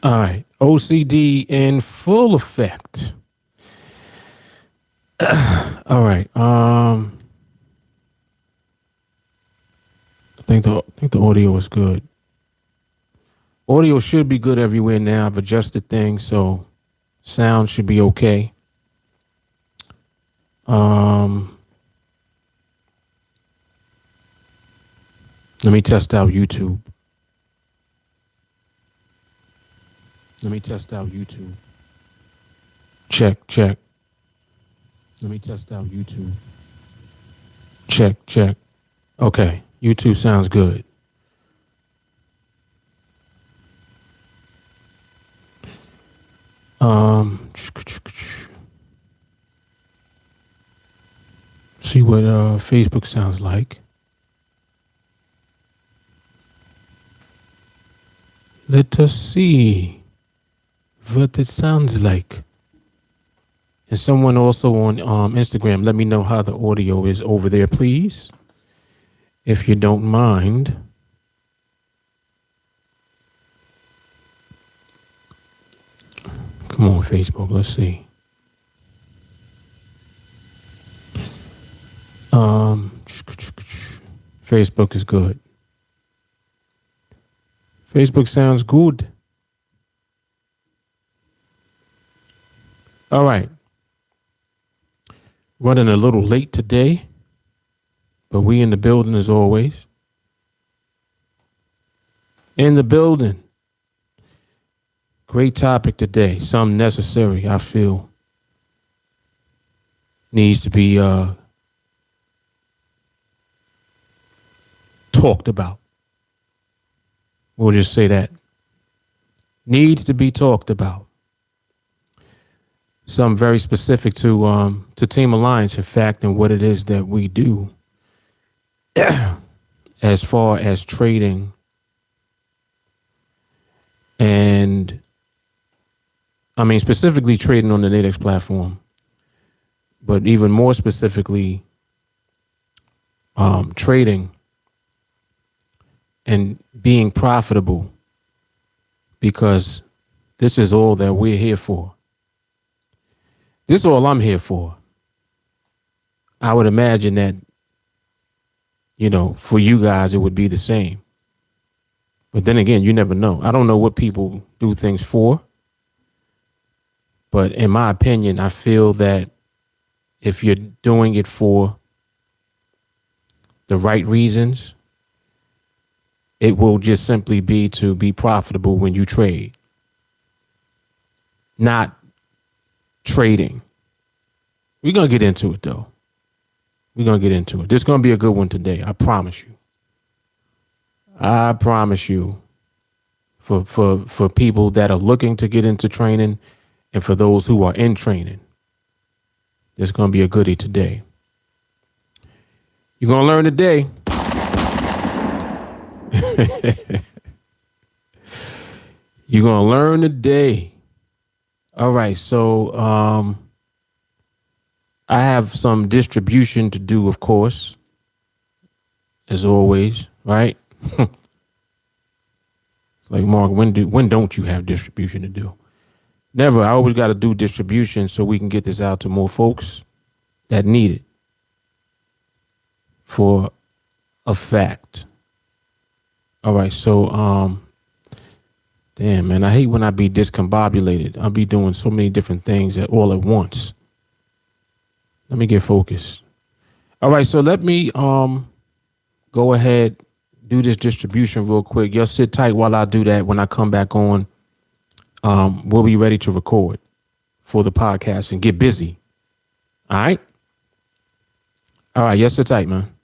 All right. OCD in full effect. All right. I think the audio is good. Audio should be good everywhere now. I've adjusted things, so sound should be okay. Um, Let me test out YouTube. Let me test out YouTube. Check, check. Let me test out YouTube. Check, check. Okay, YouTube sounds good. See what Facebook sounds like. Let us see what it sounds like. And someone also on Instagram, let me know how the audio is over there, please, if you don't mind. Come on, Facebook. Let's see. Facebook is good. Facebook sounds good. All right. Running a little late today, but we in the building as always. In the building. Great topic today. Some necessary, I feel, needs to be talked about. We'll just say that. Needs to be talked about. Some very specific to TeamAlliance, in fact, and what it is that we do as far as trading and I mean specifically trading on the NADEX platform, but even more specifically trading and being profitable, because this is all that we're here for. This is all I'm here for. I would imagine that, for you guys, it would be the same. But then again, you never know. I don't know what people do things for. But in my opinion, I feel that if you're doing it for the right reasons, it will just simply be to be profitable when you trade. Not trading. We're going to get into it, though. We're going to get into it. This is going to be a good one today. I promise you. I promise you. For people that are looking to get into training and for those who are in training, there's going to be a goodie today. You're going to learn today. You're going to learn today. All right, so I have some distribution to do, of course, as always, right? Like, Mark, when don't you have distribution to do? Never. I always got to do distribution so we can get this out to more folks that need it. For a fact. All right, so damn, man, I hate when I be discombobulated. I'll be doing so many different things all at once. Let me get focused. All right, so let me go ahead, do this distribution real quick. Y'all sit tight while I do that. When I come back on, we'll be ready to record for the podcast and get busy. All right? All right, yes, sit tight, man.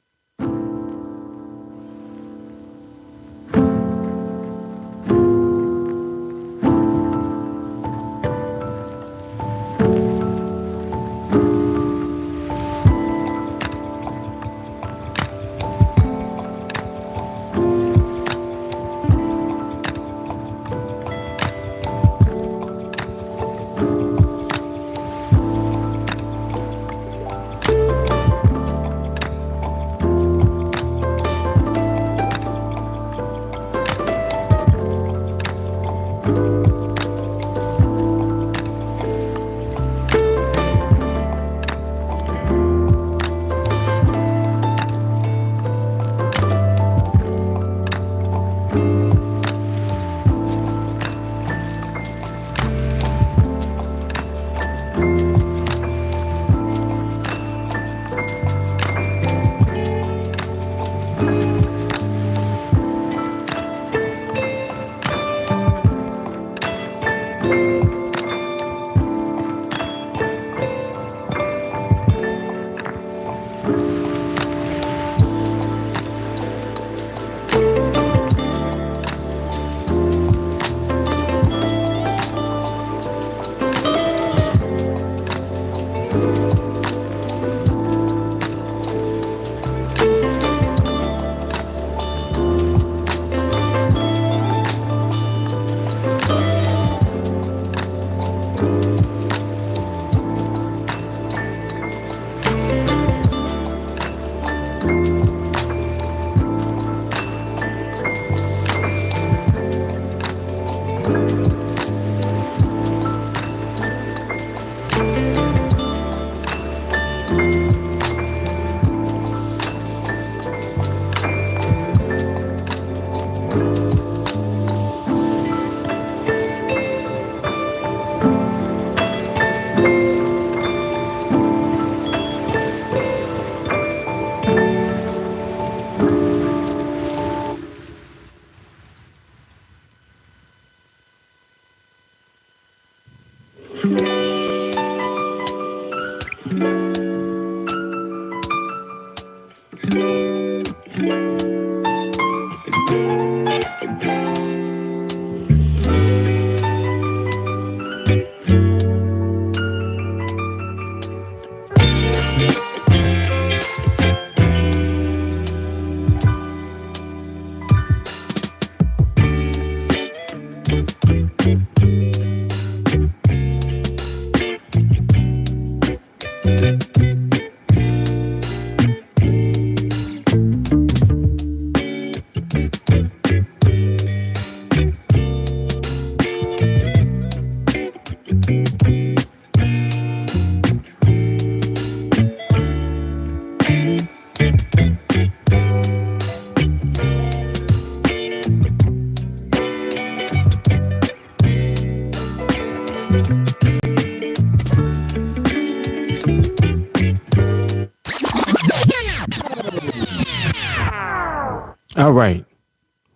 All right.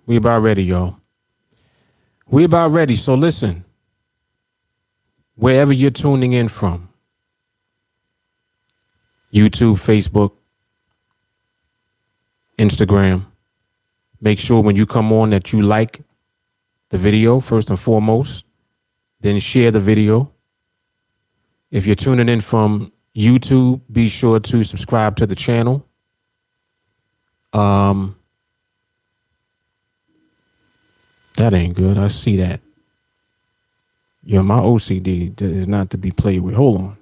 We about ready, y'all. We about ready. So listen, wherever you're tuning in from, YouTube, Facebook, Instagram, make sure when you come on that you like the video first and foremost, then share the video. If you're tuning in from YouTube, be sure to subscribe to the channel. That ain't good. I see that. Yo, my OCD is not to be played with. Hold on.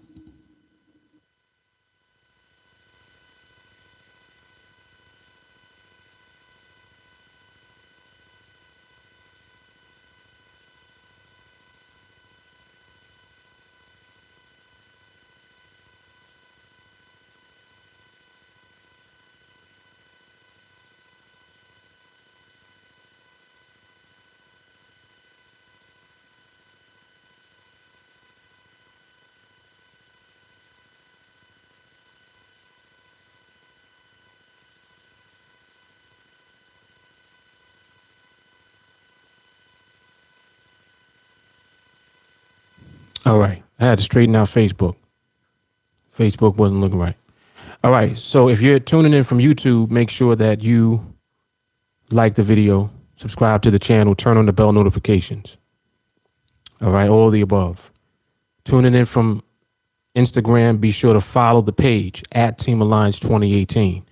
All right. I had to straighten out Facebook. Facebook wasn't looking right. All right. So if you're tuning in from YouTube, make sure that you like the video, subscribe to the channel, turn on the bell notifications. All right. All the above. Tuning in from Instagram, be sure to follow the page at TeamAlliance 2018.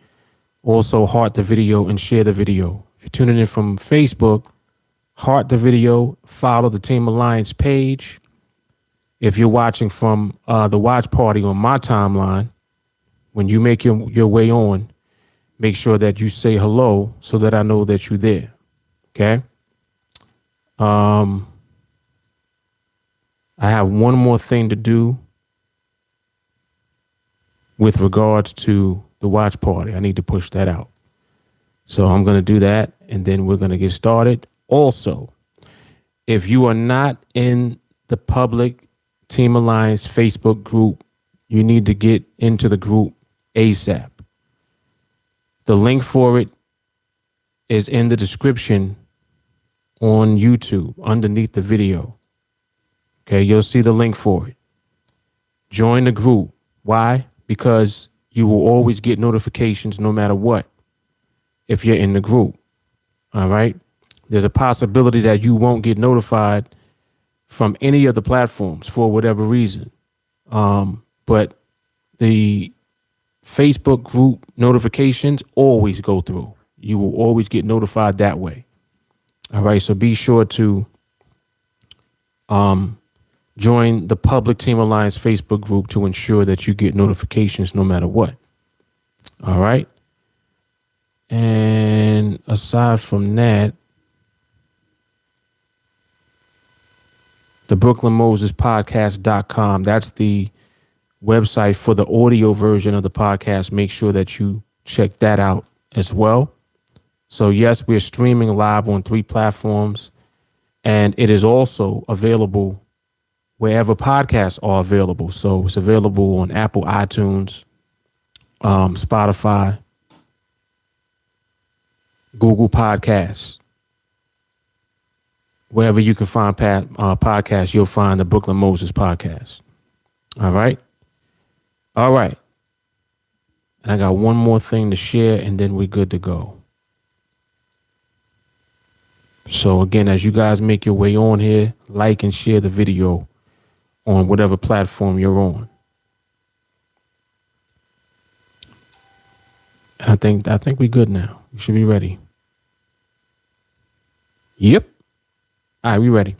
Also, heart the video and share the video. If you're tuning in from Facebook, heart the video, follow the TeamAlliance page. If you're watching from the watch party on my timeline, when you make your way on, make sure that you say hello so that I know that you're there. Okay? I have one more thing to do with regards to the watch party. I need to push that out. So I'm going to do that, and then we're going to get started. Also, if you are not in the public TeamAlliance Facebook group, you need to get into the group ASAP. The link for it is in the description on YouTube underneath the video. Okay, you'll see the link for it. Join the group. Why? Because you will always get notifications no matter what if you're in the group. All right? There's a possibility that you won't get notified from any of the platforms for whatever reason. But the Facebook group notifications always go through. You will always get notified that way. All right. So be sure to join the public TeamAlliance Facebook group to ensure that you get notifications no matter what. All right. And aside from that, the BrooklynMosesPodcast.com, that's the website for the audio version of the podcast. Make sure that you check that out as well. So yes, we're streaming live on 3 platforms, and it is also available wherever podcasts are available. So it's available on Apple, iTunes, Spotify, Google Podcasts. Wherever you can find podcasts, you'll find the Brooklyn Moses podcast. All right. All right. And I got one more thing to share, and then we're good to go. So again, as you guys make your way on here, like and share the video on whatever platform you're on. And I think we're good now. We should be ready. Yep. All right, we ready.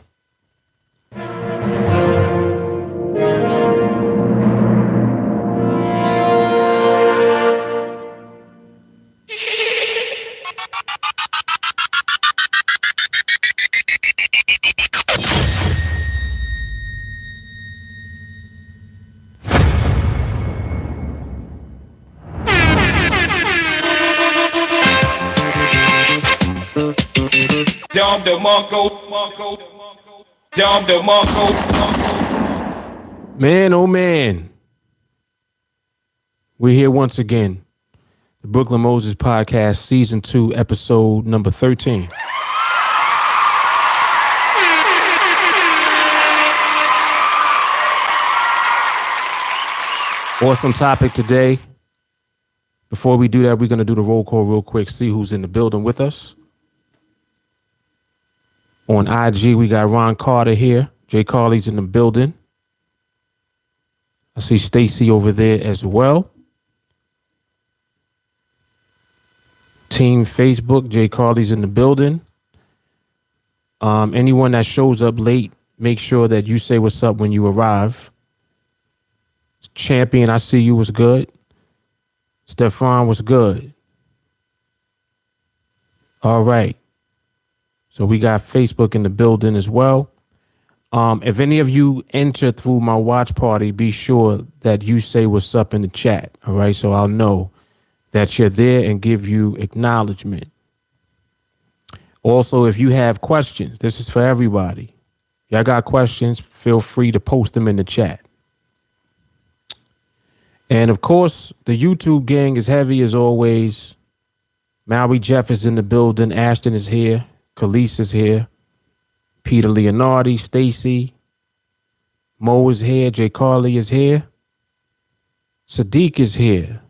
Man, oh man. We're here once again. The Brooklyn Moses Podcast, Season 2, Episode number 13. Awesome topic today. Before we do that, we're going to do the roll call real quick, see who's in the building with us. On IG, we got Ron Carter here. Jay Carly's in the building. I see Stacy over there as well. Team Facebook, Jay Carly's in the building. Anyone that shows up late, make sure that you say what's up when you arrive. Champion, I see you, was good. Stefan was good. All right. So we got Facebook in the building as well. If any of you enter through my watch party, be sure that you say what's up in the chat. All right. So I'll know that you're there and give you acknowledgement. Also, if you have questions, this is for everybody. Y'all got questions, feel free to post them in the chat. And of course, the YouTube gang is heavy as always. Maui Jeff is in the building. Ashton is here. Khalees is here. Peter Leonardi, Stacy. Mo is here. Jay Carly is here. Sadiq is here.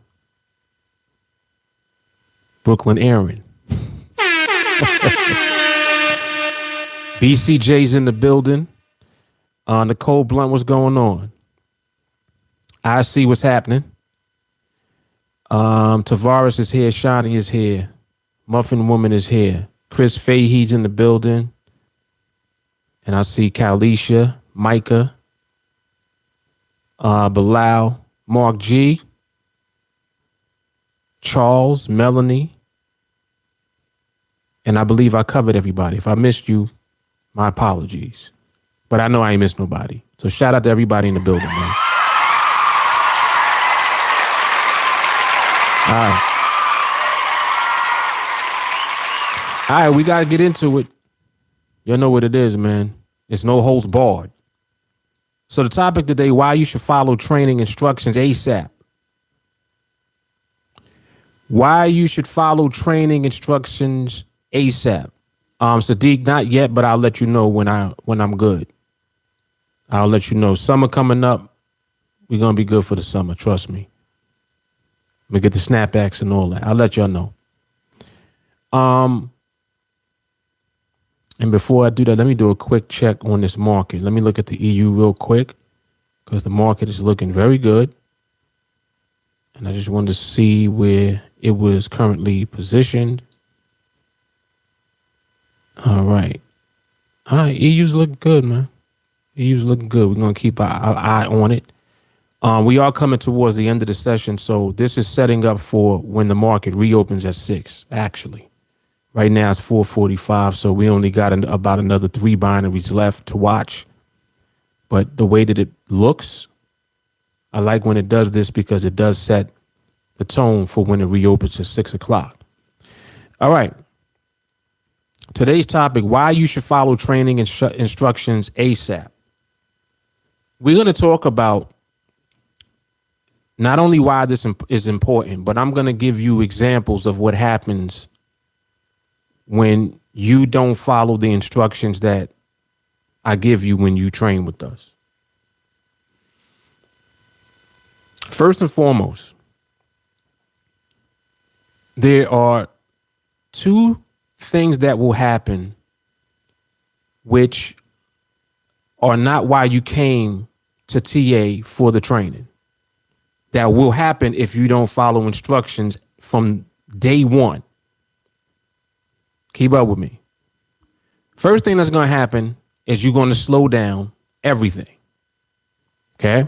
Brooklyn Aaron. BCJ's in the building. Nicole Blunt, what's going on? I see what's happening. Tavares is here. Shani is here. Muffin Woman is here. Chris Fahey's in the building. And I see Kalisha, Micah, Bilal, Mark G, Charles, Melanie. And I believe I covered everybody. If I missed you, my apologies. But I know I ain't missed nobody. So shout out to everybody in the building, man. All right, we got to get into it. You know what it is, man. It's no holds barred. So the topic today, why you should follow training instructions ASAP. Why you should follow training instructions ASAP. Sadiq, not yet, but I'll let you know when I'm good. I'll let you know. Summer coming up. We're going to be good for the summer. Trust me. We get the snapbacks and all that. I'll let y'all know. And before I do that, let me do a quick check on this market. Let me look at the EU real quick because the market is looking very good. And I just wanted to see where it was currently positioned. All right. All right. EU's looking good, man. EU's looking good. We're going to keep our eye on it. We are coming towards the end of the session, so this is setting up for when the market reopens at 6, actually. Right now it's 4:45, so we only got about another 3 binaries left to watch. But the way that it looks, I like when it does this because it does set the tone for when it reopens at 6 o'clock. All right. Today's topic, why you should follow training instructions ASAP. We're going to talk about not only why this is important, but I'm going to give you examples of what happens when you don't follow the instructions that I give you when you train with us. First and foremost, there are 2 things that will happen which are not why you came to TA for the training. That will happen if you don't follow instructions from day 1. Keep up with me. First thing that's going to happen is you're going to slow down everything. Okay?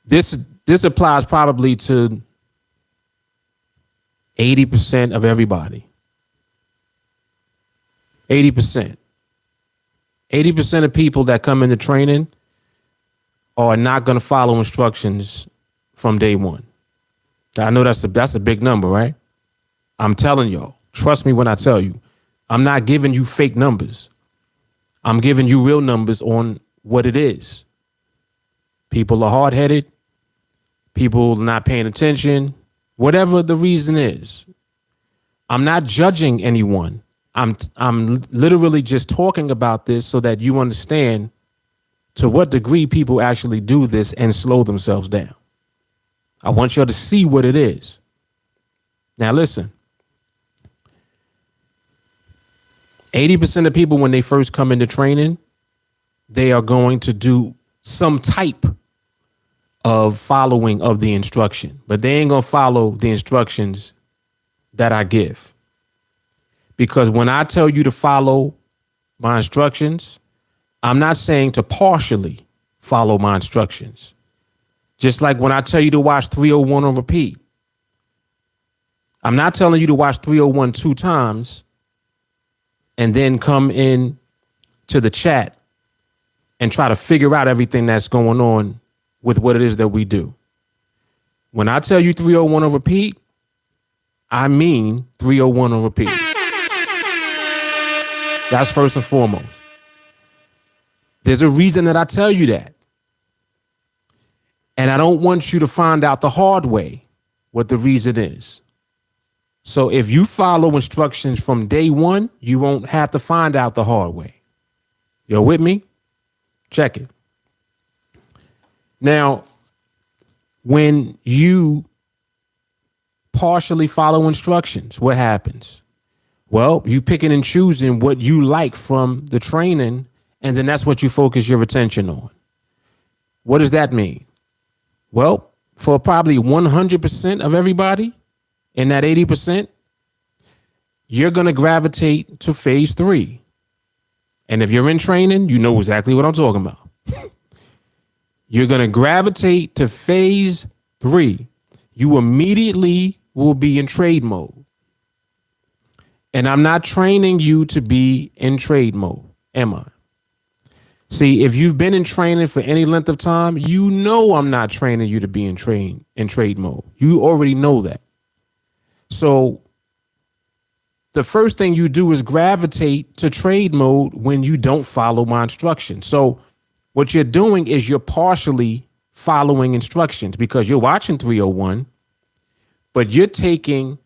This applies probably to 80% of everybody. 80%. 80% of people that come into training are not going to follow instructions from day 1. I know that's a big number, right? I'm telling y'all, trust me when I tell you, I'm not giving you fake numbers. I'm giving you real numbers on what it is. People are hard-headed. People not paying attention. Whatever the reason is. I'm not judging anyone. I'm literally just talking about this so that you understand to what degree people actually do this and slow themselves down. I want you all to see what it is. Now listen. 80% of people, when they first come into training, they are going to do some type of following of the instruction, but they ain't going to follow the instructions that I give. Because when I tell you to follow my instructions, I'm not saying to partially follow my instructions. Just like when I tell you to watch 301 on repeat, I'm not telling you to watch 301 2 times and then come in to the chat and try to figure out everything that's going on with what it is that we do. When I tell you 301 on repeat, I mean 301 on repeat. That's first and foremost. There's a reason that I tell you that. And I don't want you to find out the hard way what the reason is. So if you follow instructions from day 1, you won't have to find out the hard way. You're with me? Check it. Now, when you partially follow instructions, what happens? Well, you picking and choosing what you like from the training, and then that's what you focus your attention on. What does that mean? Well, for probably 100% of everybody in that 80%, you're going to gravitate to phase 3. And if you're in training, you know exactly what I'm talking about. You're going to gravitate to phase 3. You immediately will be in trade mode. And I'm not training you to be in trade mode, am I? See, if you've been in training for any length of time, you know I'm not training you to be in trade mode. You already know that. So the first thing you do is gravitate to trade mode when you don't follow my instructions. So what you're doing is you're partially following instructions because you're watching 301, but you're taking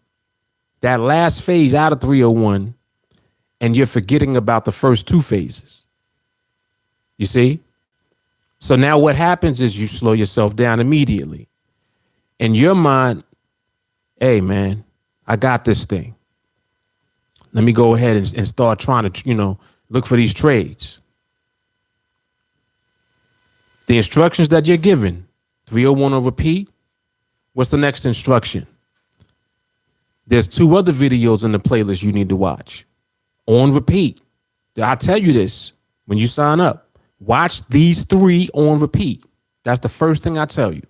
that last phase out of 301 and you're forgetting about the first 2 phases. You see? So now what happens is you slow yourself down immediately. In your mind, hey, man, I got this thing. Let me go ahead and start trying to, look for these trades. The instructions that you're given, 301 on repeat. What's the next instruction? There's 2 other videos in the playlist you need to watch on repeat. I tell you this when you sign up. Watch these 3 on repeat. That's the first thing I tell you.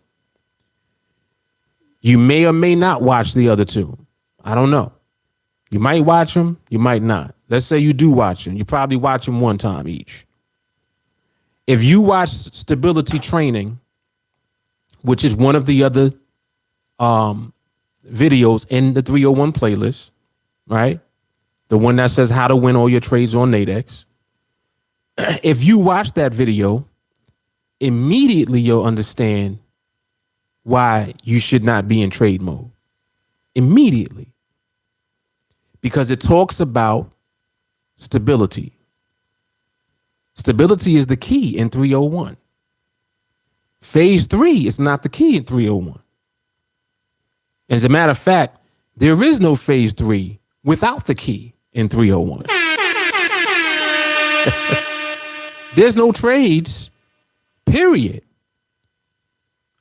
You may or may not watch the other two. I don't know. You might watch them, you might not. Let's say you do watch them. You probably watch them one time each. If you watch Stability Training, which is one of the other videos in the 301 playlist, right? The one that says how to win all your trades on NADEX. If you watch that video, immediately you'll understand why you should not be in trade mode. Immediately. Because it talks about stability. Stability is the key in 301. Phase 3 is not the key in 301. As a matter of fact, there is no phase 3 without the key in 301. There's no trades, period,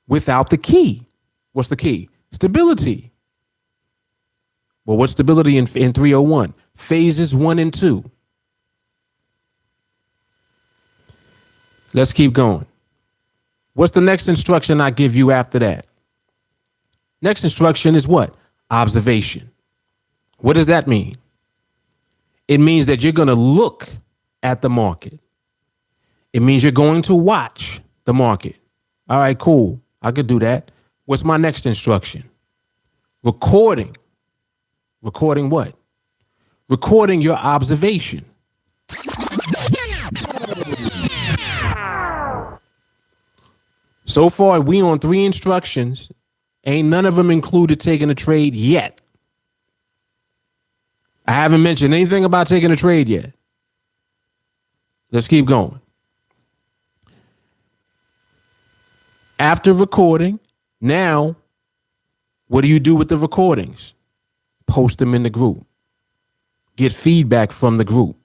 without the key. What's the key? Stability. Well, what's stability in 301? Phases 1 and 2. Let's keep going. What's the next instruction I give you after that? Next instruction is what? Observation. What does that mean? It means that you're going to look at the market. It means you're going to watch the market. All right, cool. I could do that. What's my next instruction? Recording. Recording what? Recording your observation. So far, we on 3 instructions. Ain't none of them included taking a trade yet. I haven't mentioned anything about taking a trade yet. Let's keep going. After recording, now, what do you do with the recordings? Post them in the group. Get feedback from the group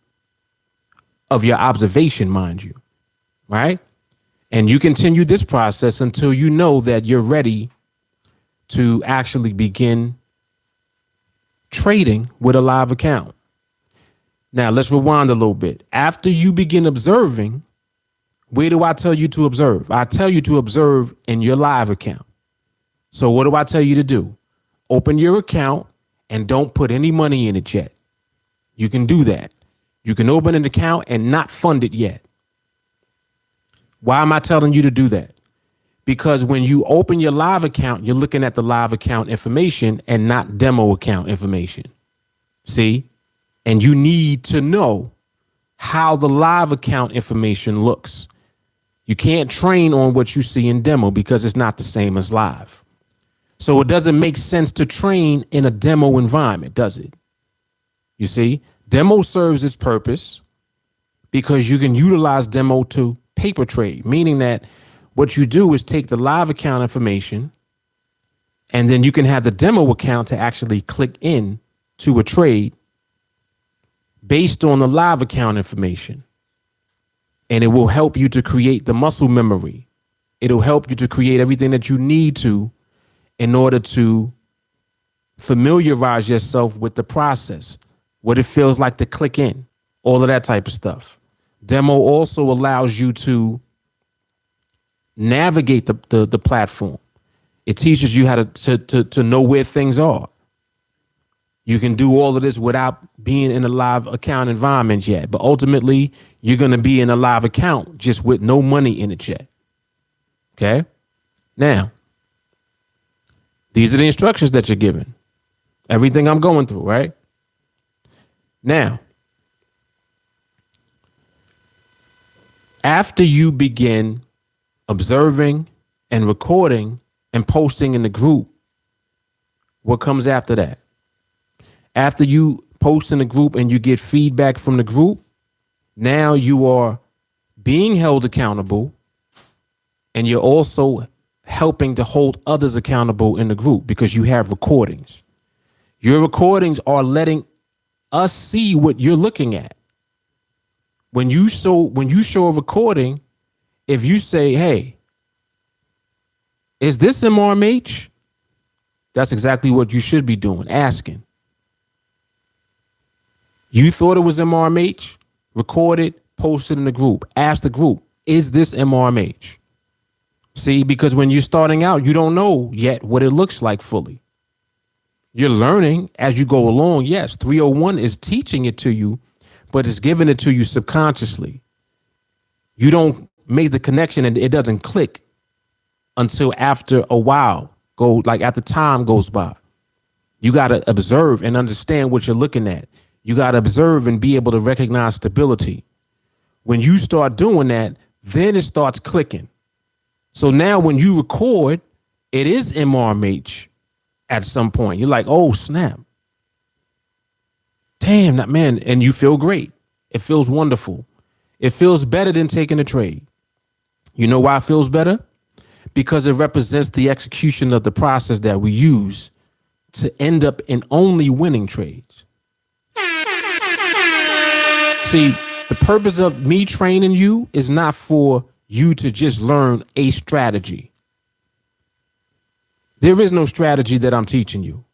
of your observation, mind you, right? And you continue this process until you know that you're ready to actually begin trading with a live account. Now, let's rewind a little bit. After you begin observing, where do I tell you to observe? I tell you to observe in your live account. So what do I tell you to do? Open your account and don't put any money in it yet. You can do that. You can open an account and not fund it yet. Why am I telling you to do that? Because when you open your live account, you're looking at the live account information and not demo account information. See? And you need to know how the live account information looks. You can't train on what you see in demo because it's not the same as live. So it doesn't make sense to train in a demo environment, does it? You see, demo serves its purpose because you can utilize demo to paper trade, meaning that what you do is take the live account information and then you can have the demo account to actually click in to a trade based on the live account information. And it will help you to create the muscle memory. It'll help you to create everything that you need to in order to familiarize yourself with the process, what it feels like to click in, all of that type of stuff. Demo also allows you to navigate the platform. It teaches you how to know where things are. You can do all of this without being in a live account environment yet. But ultimately, you're going to be in a live account just with no money in it yet. Okay? Now, these are the instructions that you're given. Everything I'm going through, right? Now, after you begin observing and recording and posting in the group, what comes after that? After you post in the group and you get feedback from the group, now you are being held accountable and you're also helping to hold others accountable in the group because you have recordings. Your recordings are letting us see what you're looking at. When you show a recording, if you say, hey, is this MRMH? That's exactly what you should be doing, asking. You thought it was MRMH? Record it, post it in the group. Ask the group, is this MRMH? See, because when you're starting out, you don't know yet what it looks like fully. You're learning as you go along. Yes, 301 is teaching it to you, but it's giving it to you subconsciously. You don't make the connection and it doesn't click until after a while, after time goes by. You got to observe and understand what you're looking at. You got to observe and be able to recognize stability. When you start doing that, then it starts clicking. So now when you record, it is MRMH at some point. You're like, oh, snap. Damn, that man. And you feel great. It feels wonderful. It feels better than taking a trade. You know why it feels better? Because it represents the execution of the process that we use to end up in only winning trades. See, the purpose of me training you is not for you to just learn a strategy. There is no strategy that I'm teaching you.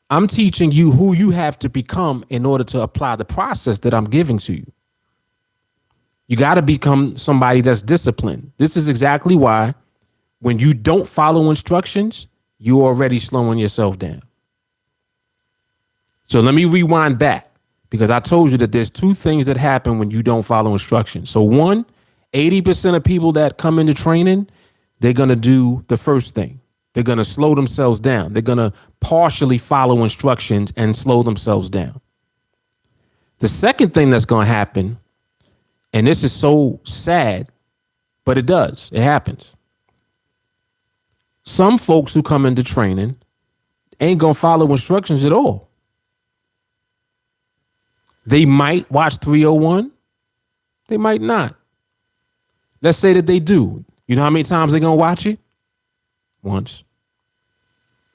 I'm teaching you who you have to become in order to apply the process that I'm giving to you. You got to become somebody that's disciplined. This is exactly why when you don't follow instructions, you're already slowing yourself down. So let me rewind back, because I told you that there's two things that happen when you don't follow instructions. So one, 80% of people that come into training, they're going to do the first thing. They're going to slow themselves down. They're going to partially follow instructions and slow themselves down. The second thing that's going to happen, and this is so sad, but it does, it happens. Some folks who come into training ain't going to follow instructions at all. They might watch 301. They might not. Let's say that they do. You know how many times they're going to watch it? Once.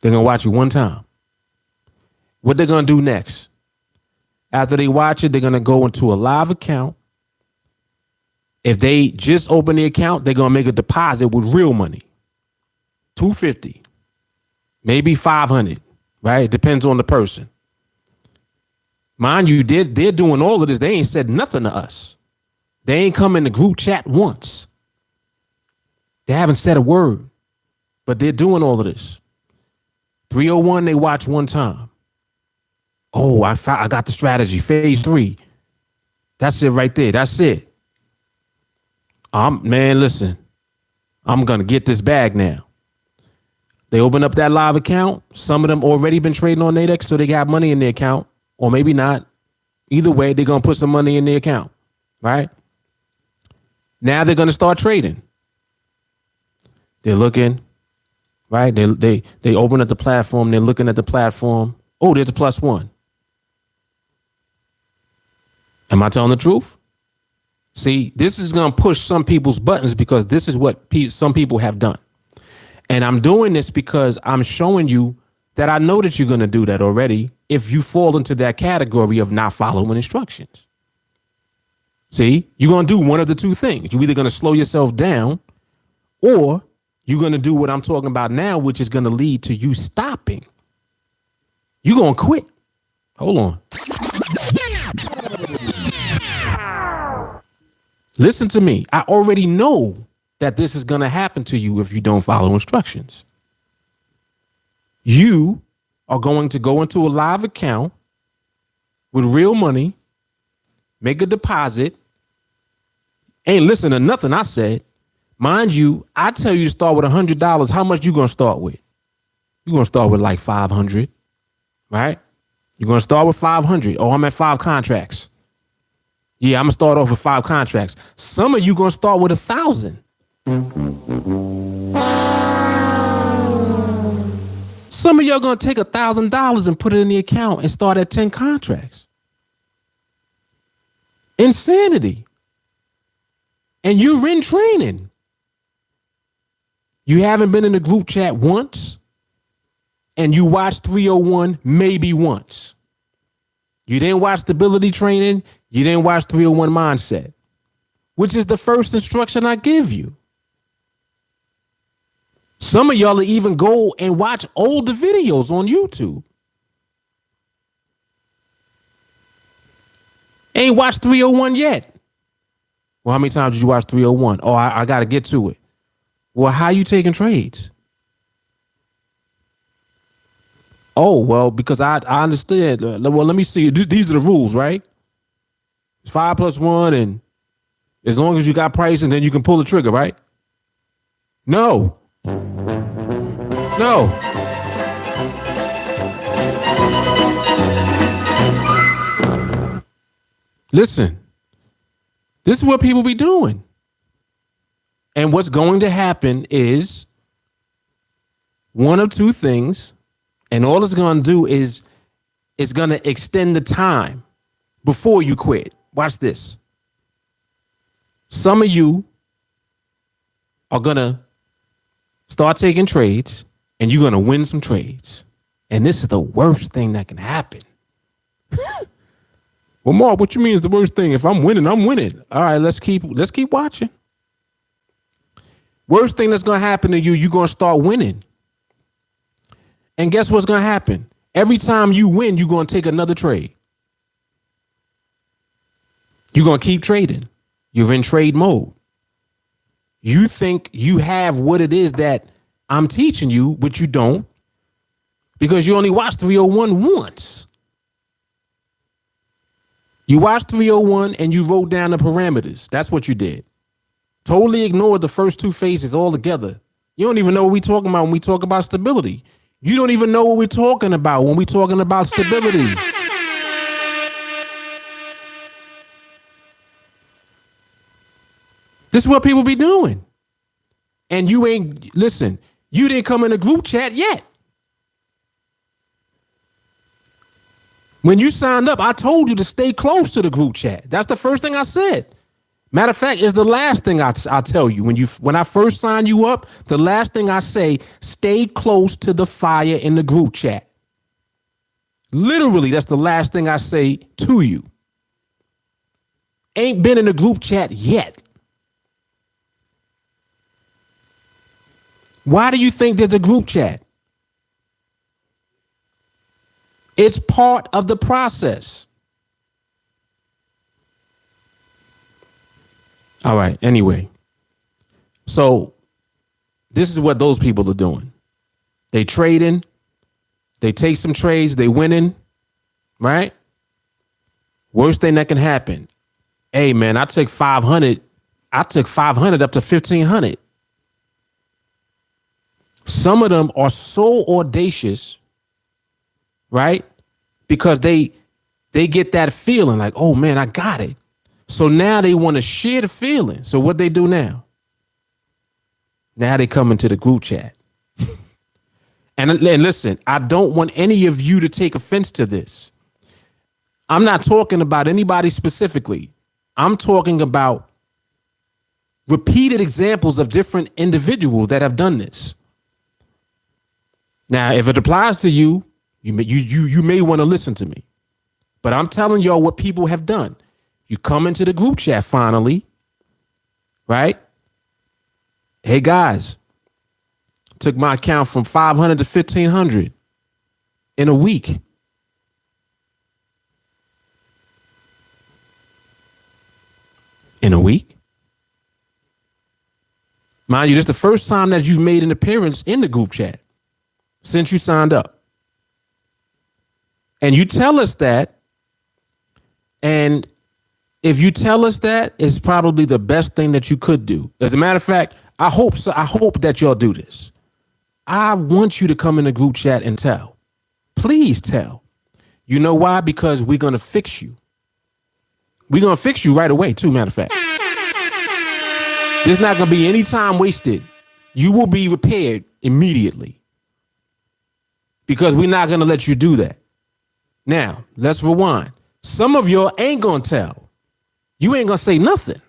They're going to watch it one time. What they're going to do next? After they watch it, they're going to go into a live account. If they just open the account, they're going to make a deposit with real money. $250, maybe $500, right? It depends on the person. Mind you, they're doing all of this. They ain't said nothing to us. They ain't come in the group chat once. They haven't said a word, but they're doing all of this. 301, they watch one time. Oh, I got the strategy. Phase 3. That's it right there. That's it. Man, listen, I'm going to get this bag now. They open up that live account. Some of them already been trading on NADEX, so they got money in their account, or maybe not. Either way, they're going to put some money in their account, right? Now they're going to start trading. They're looking, right? They open up the platform. They're looking at the platform. Oh, there's a +1. Am I telling the truth? See, this is going to push some people's buttons, because this is what some people have done. And I'm doing this because I'm showing you that I know that you're going to do that already if you fall into that category of not following instructions. See, you're going to do one of the two things. You're either going to slow yourself down, or you're going to do what I'm talking about now, which is going to lead to you stopping. You're going to quit. Hold on. Listen to me. I already know that this is going to happen to you if you don't follow instructions. You are going to go into a live account with real money, make a deposit, ain't listen to nothing I said. Mind you, I tell you to start with $100. How much you going to start with? You're going to start with like 500, right? You're going to start with 500. Oh, I'm at 5 contracts. Yeah, I'm going to start off with 5 contracts. Some of you going to start with 1,000. Some of y'all going to take $1,000 and put it in the account and start at 10 contracts. Insanity. And you're in training. You haven't been in the group chat once, and you watched 301 maybe once. You didn't watch stability training. You didn't watch 301 mindset, which is the first instruction I give you. Some of y'all will even go and watch older videos on YouTube. Ain't watched 301 yet. Well, how many times did you watch 301? Oh, I got to get to it. Well, how you taking trades? Oh, well, because I understand. Well, let me see. These are the rules, right? It's 5+1, and as long as you got price, and then you can pull the trigger, right? No, no. Listen, this is what people be doing. And what's going to happen is one of two things, and all it's going to do is it's going to extend the time before you quit. Watch this. Some of you are going to start taking trades, and you're going to win some trades. And this is the worst thing that can happen. Well, Mark, what you mean is the worst thing? If I'm winning, I'm winning. All right, let's keep watching. Worst thing that's going to happen to you, you're going to start winning. And guess what's going to happen? Every time you win, you're going to take another trade. You're going to keep trading. You're in trade mode. You think you have what it is that I'm teaching you, but you don't, because you only watched 301 once. You watched 301 and you wrote down the parameters. That's what you did. Totally ignored the first two phases altogether. You don't even know what we're talking about when we talk about stability. You don't even know what we're talking about when we're talking about stability. This is what people be doing. And you ain't, listen, you didn't come in a group chat yet. When you signed up, I told you to stay close to the group chat. That's the first thing I said. Matter of fact, it's the last thing I'll tell you. When I first sign you up, the last thing I say, stay close to the fire in the group chat. Literally, that's the last thing I say to you. Ain't been in the group chat yet. Why do you think there's a group chat? It's part of the process. All right. Anyway, so this is what those people are doing. They trading. They take some trades. They winning. Right? Worst thing that can happen. Hey, man, I took 500. I took 500 up to 1,500. Some of them are so audacious, right? Because they get that feeling like, oh, man, I got it. So now they want to share the feeling. So what they do now? Now they come into the group chat. And listen, I don't want any of you to take offense to this. I'm not talking about anybody specifically. I'm talking about repeated examples of different individuals that have done this. Now, if it applies to you, you may want to listen to me. But I'm telling y'all what people have done. You come into the group chat finally, right? Hey, guys, took my account from 500 to 1,500 in a week. In a week? Mind you, this is the first time that you've made an appearance in the group chat since you signed up. And you tell us that, and if you tell us that, it's probably the best thing that you could do. As a matter of fact, I hope so. I hope that y'all do this. I want you to come in the group chat and tell. Please tell. You know why? Because we're going to fix you. We're going to fix you right away, too, matter of fact. There's not going to be any time wasted. You will be repaired immediately. Because we're not going to let you do that. Now, let's rewind. Some of y'all ain't going to tell. You ain't going to say nothing.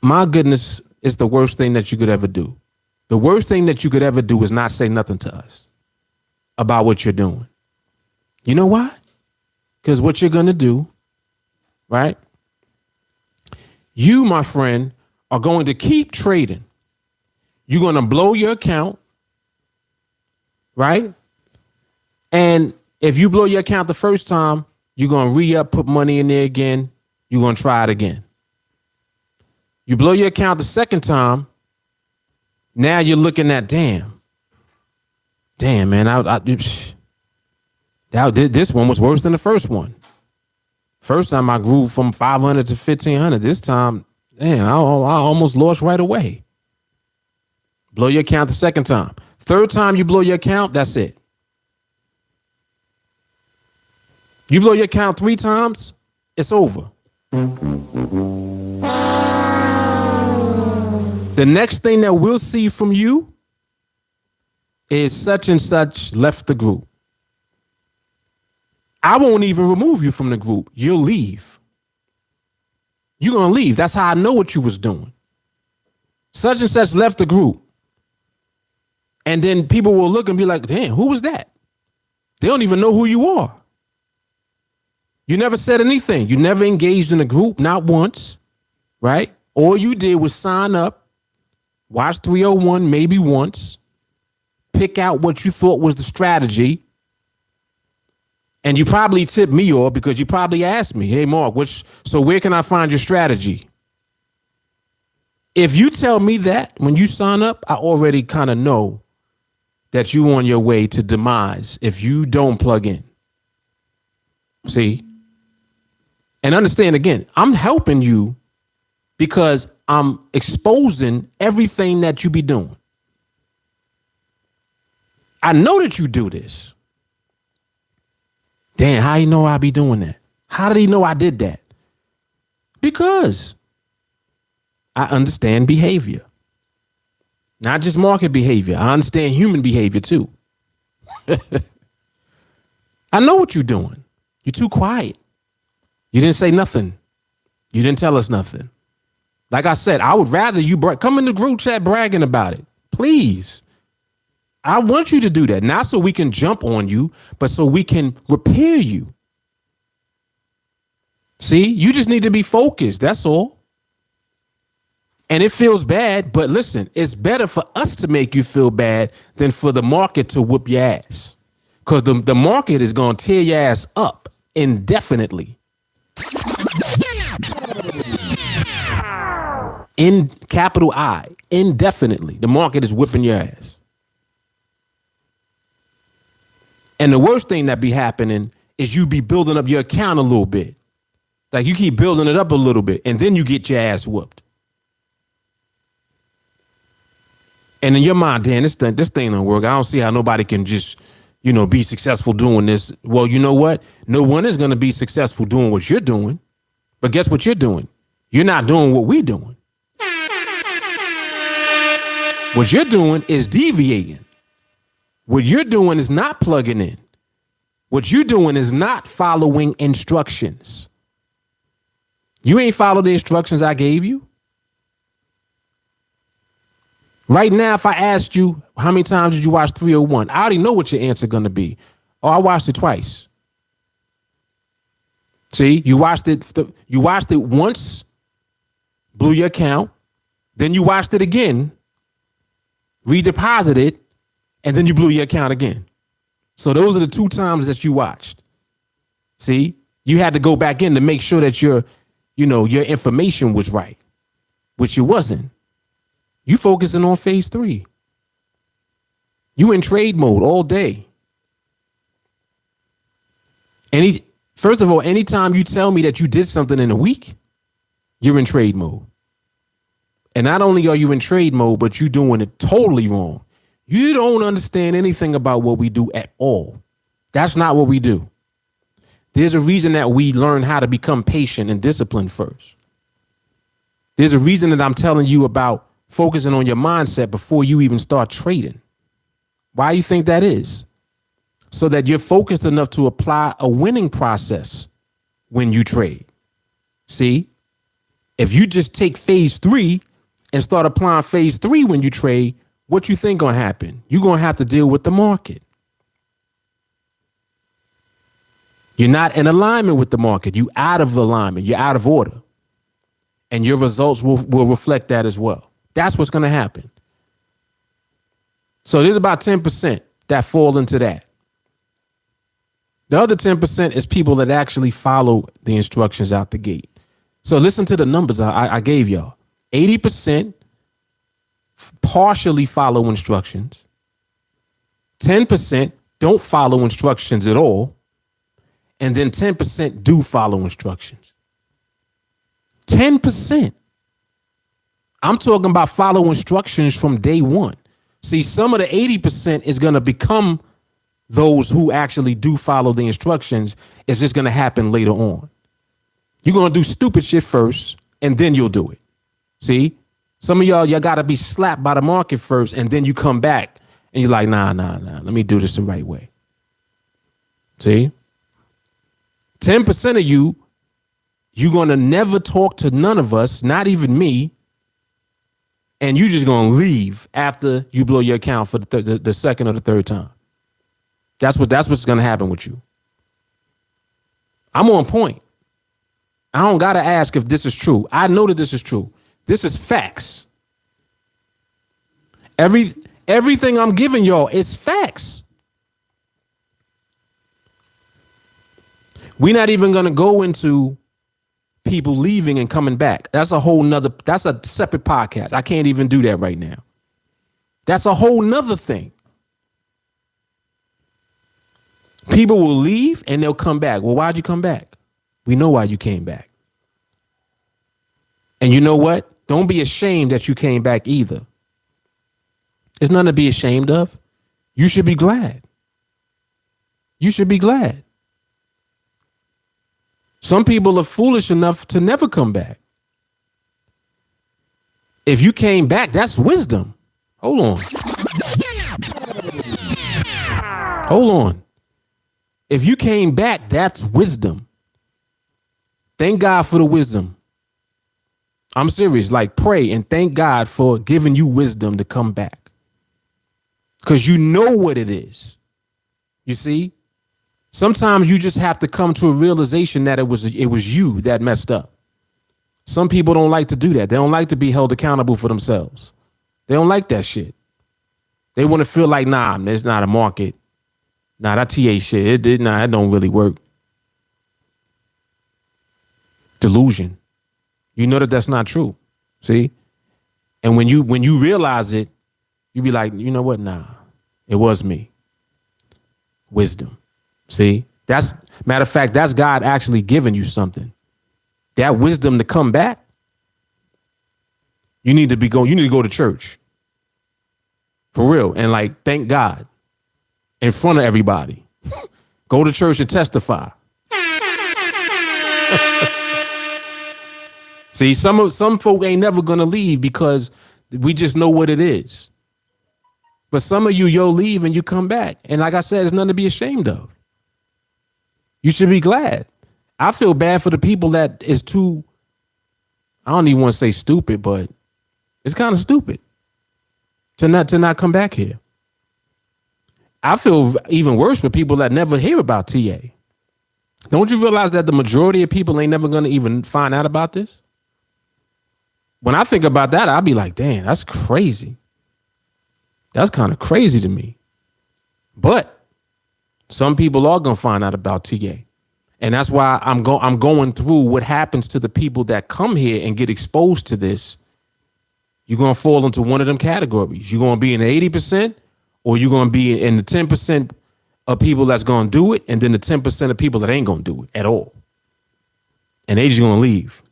My goodness, it's the worst thing that you could ever do. The worst thing that you could ever do is not say nothing to us about what you're doing. You know why? Because what you're going to do, right? You, my friend, are going to keep trading. You're going to blow your account, right? And if you blow your account the first time, you're going to re-up, put money in there again. You're going to try it again. You blow your account the second time. Now you're looking at, damn, man, this one was worse than the first one. First time I grew from 500 to 1,500. This time, man, I almost lost right away. Blow your account the second time. Third time you blow your account, that's it. You blow your account 3 times, it's over. The next thing that we'll see from you is such and such left the group. I won't even remove you from the group. You'll leave. You're going to leave. That's how I know what you was doing. Such and such left the group. And then people will look and be like, damn, who was that? They don't even know who you are. You never said anything. You never engaged in a group, not once, right? All you did was sign up, watch 301 maybe once, pick out what you thought was the strategy. And you probably tipped me off because you probably asked me, hey, Mark, so where can I find your strategy? If you tell me that when you sign up, I already kind of know that you on your way to demise if you don't plug in. See? And understand, again, I'm helping you because I'm exposing everything that you be doing. I know that you do this. Damn, how you know I be doing that? How did he know I did that? Because I understand behavior. Not just market behavior. I understand human behavior too. I know what you're doing. You're too quiet. You didn't say nothing. You didn't tell us nothing. Like I said, I would rather you come in the group chat bragging about it. Please. I want you to do that, not so we can jump on you, but so we can repair you. See, you just need to be focused. That's all. And it feels bad, but listen, it's better for us to make you feel bad than for the market to whoop your ass. Because the market is going to tear your ass up indefinitely. In capital I, indefinitely. The market is whipping your ass. And the worst thing that be happening is you be building up your account a little bit. Like you keep building it up a little bit and then you get your ass whooped. And in your mind, Dan, this thing don't work. I don't see how nobody can just, be successful doing this. Well, you know what? No one is going to be successful doing what you're doing. But guess what you're doing? You're not doing what we're doing. What you're doing is deviating. What you're doing is not plugging in. What you're doing is not following instructions. You ain't followed the instructions I gave you. Right now, if I asked you, how many times did you watch 301? I already know what your answer going to be. Oh, I watched it twice. See, you watched it once, blew your account. Then you watched it again, redeposited, and then you blew your account again. So those are the 2 times that you watched. See, you had to go back in to make sure that your information was right, which it wasn't. You focusing on phase 3. You in trade mode all day. First of all, anytime you tell me that you did something in a week, you're in trade mode. And not only are you in trade mode, but you're doing it totally wrong. You don't understand anything about what we do at all. That's not what we do. There's a reason that we learn how to become patient and disciplined first. There's a reason that I'm telling you about focusing on your mindset before you even start trading. Why do you think that is? So that you're focused enough to apply a winning process when you trade. See, if you just take phase 3 and start applying phase 3 when you trade, what you think gonna happen? You're gonna have to deal with the market. You're not in alignment with the market. You're out of alignment. You're out of order. And your results will reflect that as well. That's what's gonna happen. So there's about 10% that fall into that. The other 10% is people that actually follow the instructions out the gate. So listen to the numbers I gave y'all. 80% partially follow instructions. 10% don't follow instructions at all. And then 10% do follow instructions. 10%. I'm talking about follow instructions from day one. See, some of the 80% is going to become those who actually do follow the instructions. It's just going to happen later on. You're going to do stupid shit first, and then you'll do it. See, some of y'all got to be slapped by the market first, and then you come back, and you're like, nah. Let me do this the right way. See, 10% of you're going to never talk to none of us, not even me, and you just going to leave after you blow your account for the second or the third time. That's what's going to happen with you. I'm on point. I don't got to ask if this is true. I know that this is true. This is facts. Everything I'm giving y'all is facts. We're not even going to go into people leaving and coming back. That's a separate podcast. I can't even do that right now. That's a whole nother thing. People will leave and they'll come back. Well, why'd you come back? We know why you came back. And you know what? Don't be ashamed that you came back either. There's nothing to be ashamed of. You should be glad. You should be glad. Some people are foolish enough to never come back. If you came back, that's wisdom. Hold on. Hold on. If you came back, that's wisdom. Thank God for the wisdom. I'm serious. Like, pray and thank God for giving you wisdom to come back. Because you know what it is. You see? Sometimes you just have to come to a realization that it was you that messed up. Some people don't like to do that. They don't like to be held accountable for themselves. They don't like that shit. They want to feel like, nah, there's not a market. Nah, that TA shit, it don't really work. Delusion. You know that that's not true. See? And when you realize it, you be like, you know what? Nah, it was me. Wisdom. See? That's, matter of fact, that's God actually giving you something. That wisdom to come back. You need to go to church. For real. And like, thank God. In front of everybody. Go to church and testify. See, some folk ain't never gonna leave because we just know what it is. But some of you'll leave and you come back. And like I said, there's nothing to be ashamed of. You should be glad. I feel bad for the people that is too, I don't even want to say stupid, but it's kind of stupid to not come back here. I feel even worse for people that never hear about TA. Don't you realize that the majority of people ain't never going to even find out about this? When I think about that, I'll be like, damn, that's crazy. That's kind of crazy to me. But some people are going to find out about TA. And that's why I'm going through what happens to the people that come here and get exposed to this. You're going to fall into one of them categories. You're going to be in the 80%, or you're going to be in the 10% of people that's going to do it, and then the 10% of people that ain't going to do it at all. And they just going to leave.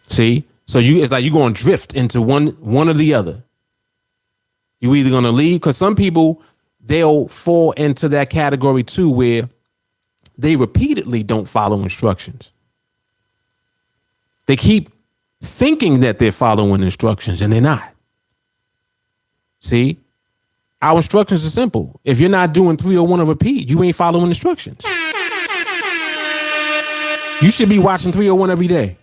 See? So it's like you're going to drift into one or the other. You're either going to leave, because some people, they'll fall into that category too, where they repeatedly don't follow instructions. They keep thinking that they're following instructions, and they're not. See, our instructions are simple. If you're not doing 301 or repeat, you ain't following instructions. You should be watching 301 every day.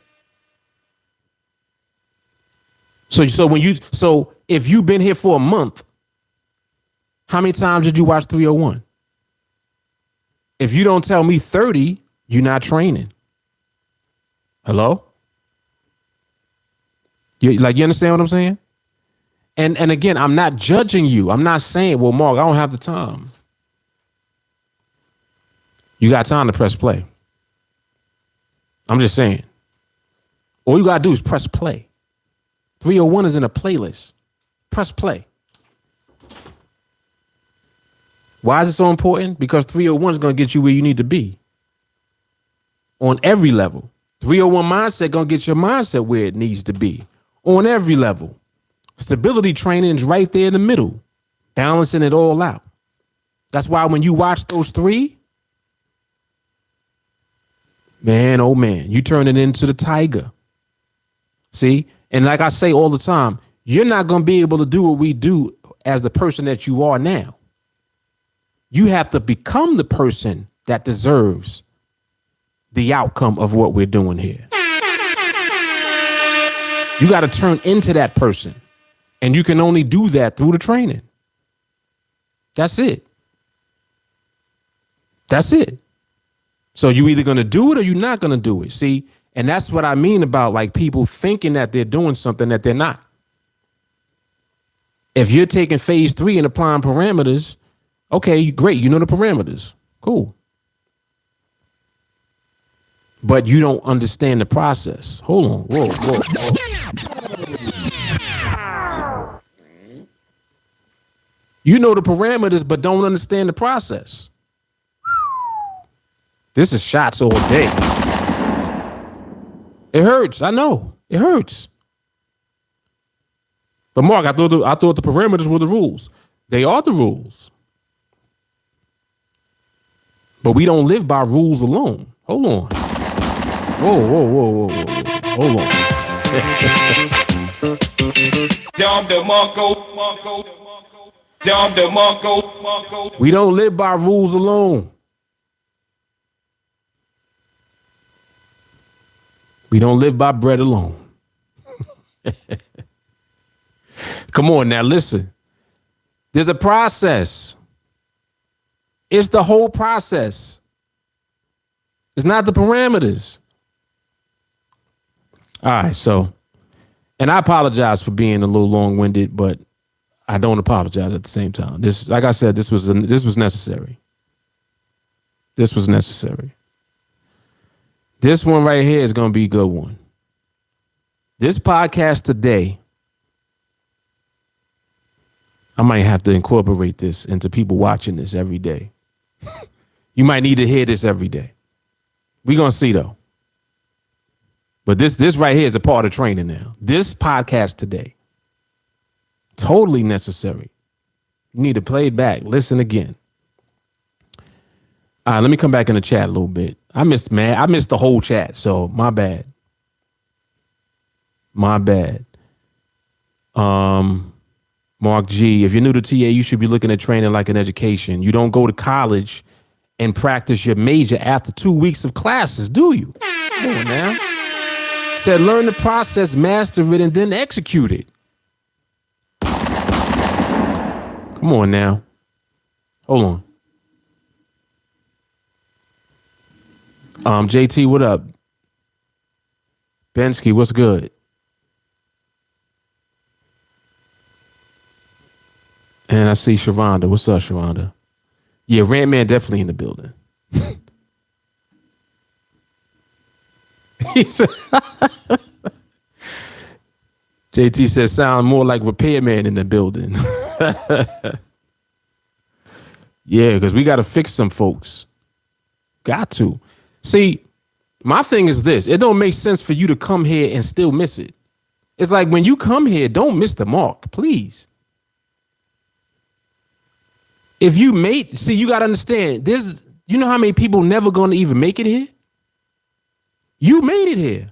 So if you've been here for a month, how many times did you watch 301? If you don't tell me 30, you're not training. Hello? You understand what I'm saying? And again, I'm not judging you. I'm not saying, well, Mark, I don't have the time. You got time to press play. I'm just saying. All you gotta do is press play. 301 is in a playlist. Press play. Why is it so important? Because 301 is gonna get you where you need to be on every level. 301 mindset gonna get your mindset where it needs to be on every level. Stability training is right there in the middle, balancing it all out. That's why when you watch those three, man, oh man, you turn it into the tiger. See? And like I say all the time, you're not going to be able to do what we do as the person that you are now. You have to become the person that deserves the outcome of what we're doing here. You got to turn into that person. And you can only do that through the training. That's it. That's it. So you either going to do it or you're not going to do it. See, and that's what I mean about like people thinking that they're doing something that they're not. If you're taking phase 3 and applying parameters, okay, great. You know the parameters. Cool. But you don't understand the process. Hold on. Whoa. You know the parameters, but don't understand the process. This is shots all day. It hurts. I know. It hurts. But Mark, I thought the parameters were the rules. They are the rules. But we don't live by rules alone. Hold on. Whoa. Hold on. We don't live by rules alone. We don't live by bread alone. Come on now, listen. There's a process. It's the whole process. It's not the parameters. All right, so, and I apologize for being a little long-winded, but I don't apologize at the same time. This, like I said, this was necessary. This was necessary. This one right here is going to be a good one. This podcast today, I might have to incorporate this into people watching this every day. You might need to hear this every day. We're going to see, though. But this right here is a part of training now. This podcast today, totally necessary. You need to play it back. Listen again. All right, let me come back in the chat a little bit. I missed the whole chat, so my bad. Mark G, if you're new to TA, you should be looking at training like an education. You don't go to college and practice your major after 2 weeks of classes, do you? Come on now. Said learn the process, master it, and then execute it. Come on now. Hold on. JT, what up? Bensky, what's good? And I see Sharonda. What's up, Sharonda? Yeah, Rantman definitely in the building. He said, JT says sound more like repairman in the building. Yeah, because we got to fix some folks. Got to. See, my thing is this. It don't make sense for you to come here and still miss it. It's like when you come here, don't miss the mark, please. If you you got to understand, you know how many people never going to even make it here? You made it here.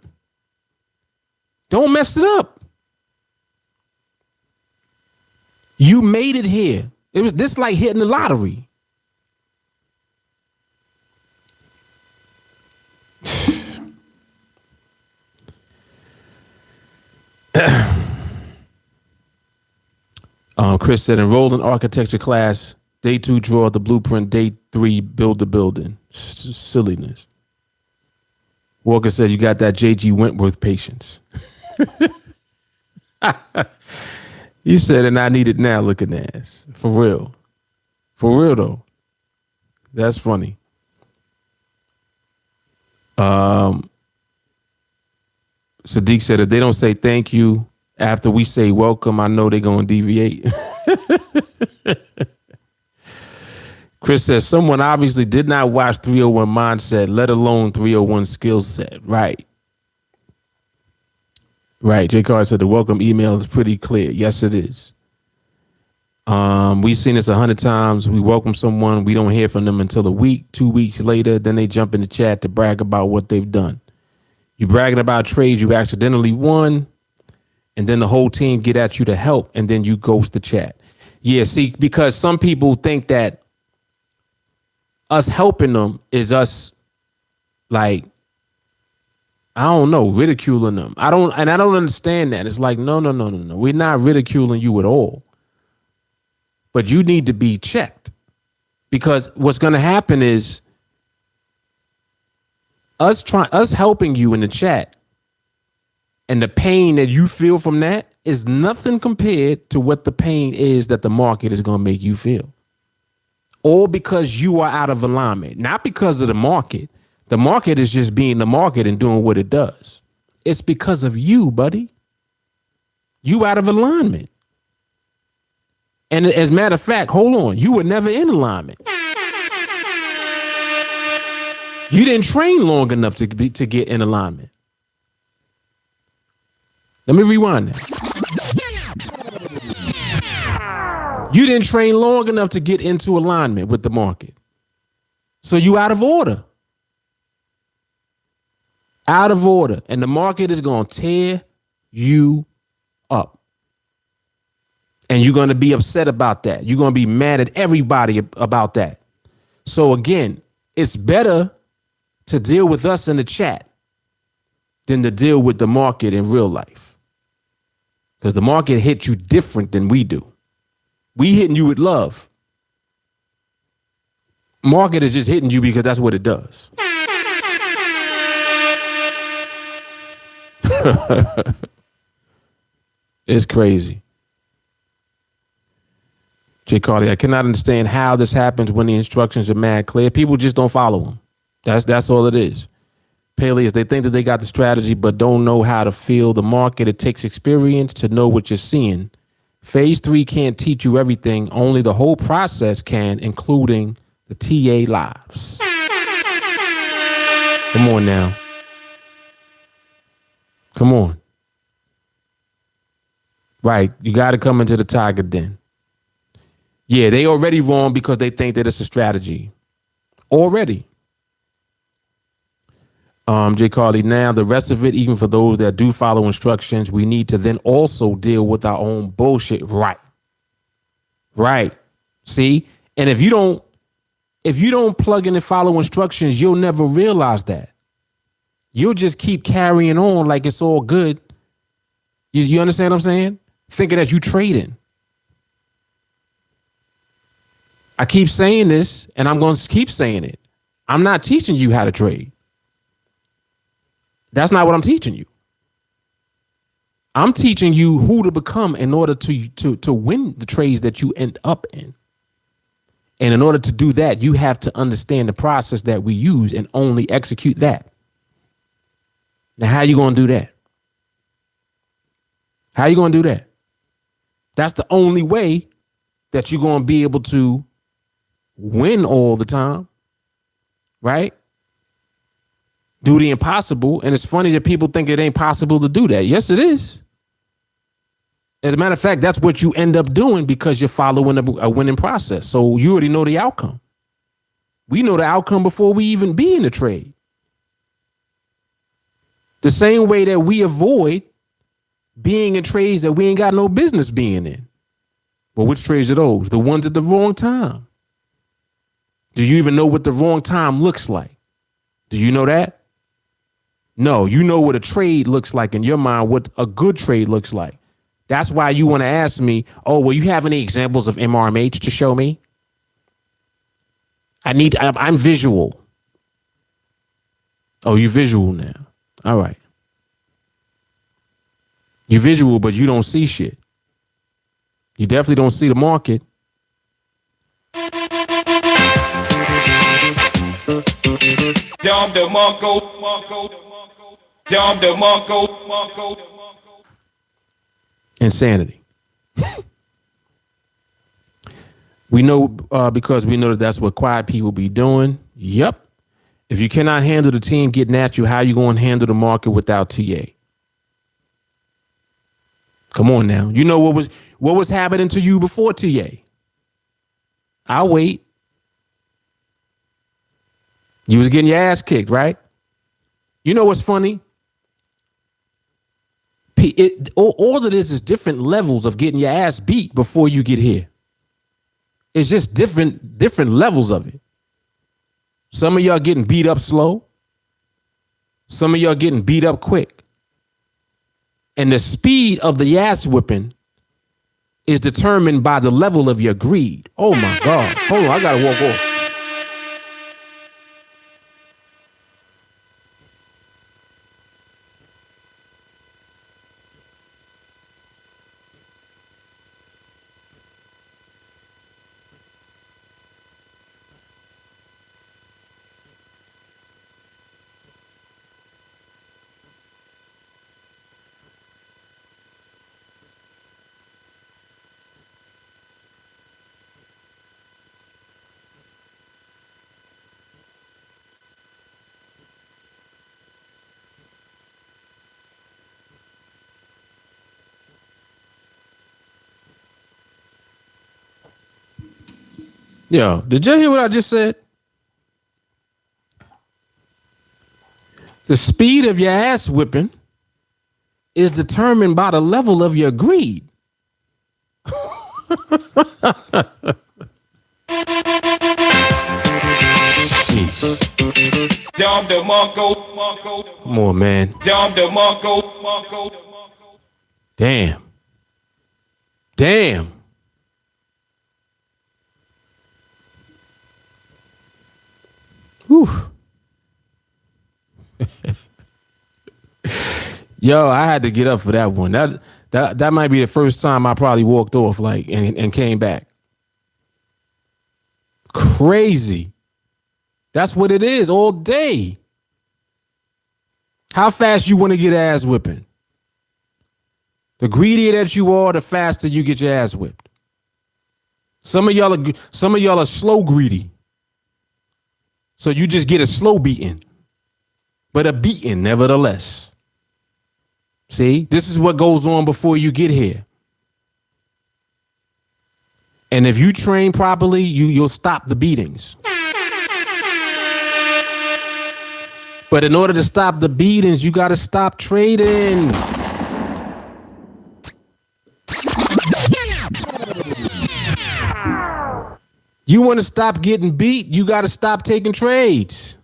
Don't mess it up. You made it here. It was this like hitting the lottery. Chris said, enrolled in architecture class. Day 2, draw the blueprint. Day 3, build the building. Silliness. Walker said, you got that J.G. Wentworth patience. You said, and I need it now looking ass. For real. For real, though. That's funny. Sadiq said if they don't say thank you after we say welcome, I know they're going to deviate. Chris says someone obviously did not watch 301 Mindset, let alone 301 Skill Set. Right. Right. J. Carr said the welcome email is pretty clear. Yes, it is. We've seen this 100 times. We welcome someone. We don't hear from them until a week, 2 weeks later. Then they jump in the chat to brag about what they've done. You bragging about trades you accidentally won, and then the whole team get at you to help, and then you ghost the chat. Yeah, see, because some people think that us helping them is us, like, I don't know, ridiculing them. I don't understand that. It's like, no. We're not ridiculing you at all. But you need to be checked, because what's going to happen is us helping you in the chat, and the pain that you feel from that is nothing compared to what the pain is that the market is going to make you feel. All because you are out of alignment, not because of the market. The market is just being the market and doing what it does. It's because of you, buddy. You out of alignment. And as a matter of fact, hold on, you were never in alignment. You didn't train long enough to get in alignment. Let me rewind that. You didn't train long enough to get into alignment with the market. So you out of order. Out of order. And the market is going to tear you up. And you're going to be upset about that. You're going to be mad at everybody about that. So again, it's better to deal with us in the chat than to deal with the market in real life. Because the market hits you different than we do. We hitting you with love. Market is just hitting you because that's what it does. It's crazy. Jay Carly, I cannot understand how this happens when the instructions are mad clear. People just don't follow them. That's all it is. Peleus, they think that they got the strategy, but don't know how to feel the market. It takes experience to know what you're seeing. Phase 3 can't teach you everything. Only the whole process can, including the TA lives. Come on now. Come on. Right. You got to come into the tiger den. Yeah, they already wrong because they think that it's a strategy. Already. Jay Carly, now the rest of it, even for those that do follow instructions, we need to then also deal with our own bullshit. Right. See? And if you don't plug in and follow instructions, you'll never realize that. You'll just keep carrying on like it's all good. You understand what I'm saying? Thinking that you trading. I keep saying this, and I'm going to keep saying it. I'm not teaching you how to trade. That's not what I'm teaching you. I'm teaching you who to become in order to win the trades that you end up in. And in order to do that, you have to understand the process that we use and only execute that. Now, how you going to do that? How you going to do that? That's the only way that you're going to be able to win all the time, right? Do the impossible. And it's funny that people think it ain't possible to do that. Yes, it is. As a matter of fact, that's what you end up doing because you're following a winning process. So you already know the outcome. We know the outcome before we even be in the trade. The same way that we avoid being in trades that we ain't got no business being in. Well, which trades are those? The ones at the wrong time. Do you even know what the wrong time looks like? Do you know that? No, you know what a trade looks like in your mind, what a good trade looks like. That's why you want to ask me, oh, well, you have any examples of MRMH to show me? I'm visual. Oh, you're visual now. All right. You're visual, but you don't see shit. You definitely don't see the market. Insanity. We know because we know that that's what quiet people be doing. Yep. If you cannot handle the team getting at you, how you going to handle the market without TA? Come on now. You know what was happening to you before TA? I'll wait. You was getting your ass kicked, right? You know what's funny? All of this is different levels of getting your ass beat before you get here. It's just different levels of it. Some of y'all getting beat up slow. Some of y'all getting beat up quick. And the speed of the ass whipping is determined by the level of your greed. Oh my God. Hold on, I gotta walk off. Yo, did you hear what I just said? The speed of your ass whipping is determined by the level of your greed. Come on, man. Damn. Damn. Whew. Yo, I had to get up for that one. That might be the first time I probably walked off and came back. Crazy. That's what it is all day. How fast you want to get ass whipping? The greedier that you are, the faster you get your ass whipped. Some of y'all are slow greedy. So you just get a slow beating, but a beating nevertheless. See, this is what goes on before you get here. And if you train properly, you'll stop the beatings. But in order to stop the beatings, you got to stop trading. You want to stop getting beat, you got to stop taking trades.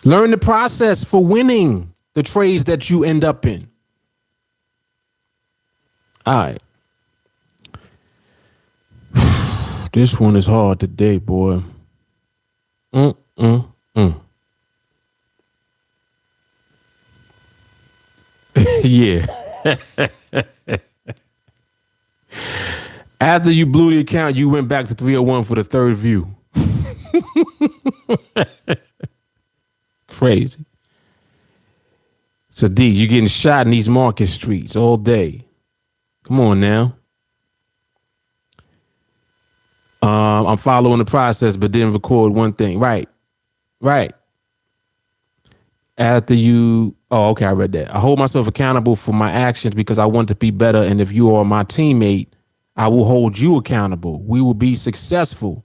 Learn the process for winning the trades that you end up in. All right. This one is hard today, boy. Yeah. After you blew the account, you went back to 301 for the third view. Crazy. Sadiq, you getting shot in these market streets all day. Come on now. I'm following the process, but didn't record one thing. Right. After you, okay, I read that. I hold myself accountable for my actions because I want to be better. And if you are my teammate, I will hold you accountable. We will be successful.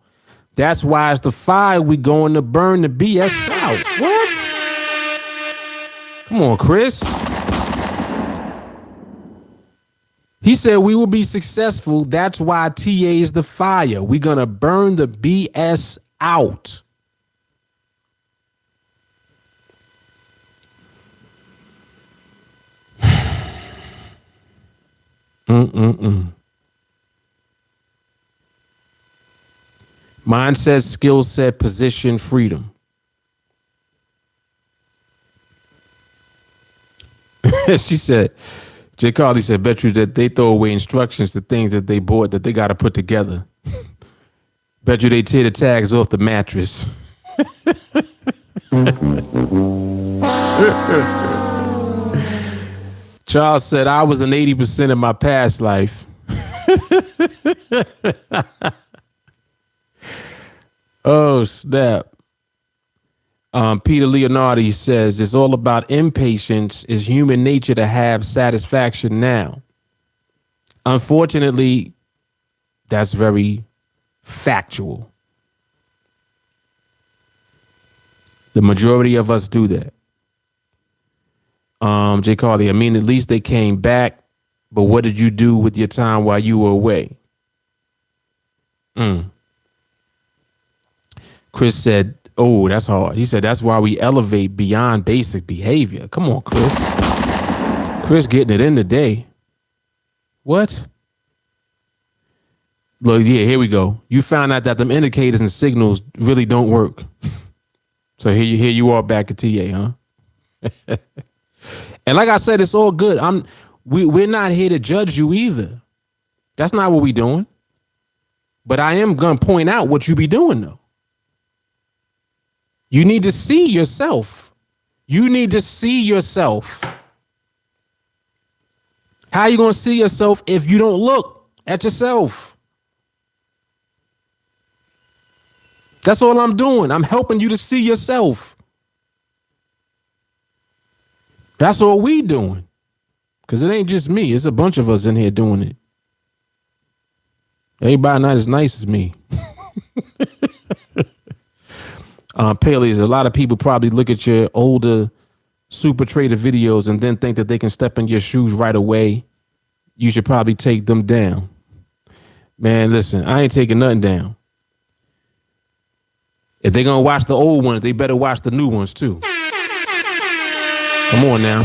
That's why it's the fire we going to burn the BS out. What? Come on, Chris. He said we will be successful. That's why TA is the fire. We're going to burn the BS out. Mindset, skill set, position, freedom. She said, J. Carly said, bet you that they throw away instructions to things that they bought that they got to put together. Bet you they tear the tags off the mattress. Charles said I was an 80% in my past life. Oh, snap. Peter Leonardi says it's all about impatience. It's human nature to have satisfaction now. Unfortunately, that's very factual. The majority of us do that. Jay Carly, I mean, at least they came back, but what did you do with your time while you were away? Chris said, oh, that's hard. He said, that's why we elevate beyond basic behavior. Come on, Chris. Chris getting it in today. What? Look, yeah, here we go. You found out that them indicators and signals really don't work. So here you are back at TA, huh? And like I said, it's all good. We're not here to judge you either. That's not what we're doing. But I am gonna point out what you be doing though. You need to see yourself. You need to see yourself. How are you gonna see yourself if you don't look at yourself? That's all I'm doing. I'm helping you to see yourself. That's all we doing. Because it ain't just me. It's a bunch of us in here doing it. Everybody not as nice as me. Paley's, a lot of people probably look at your older super trader videos and then think that they can step in your shoes right away. You should probably take them down. Man, listen, I ain't taking nothing down. If they're going to watch the old ones, they better watch the new ones too. Come on now.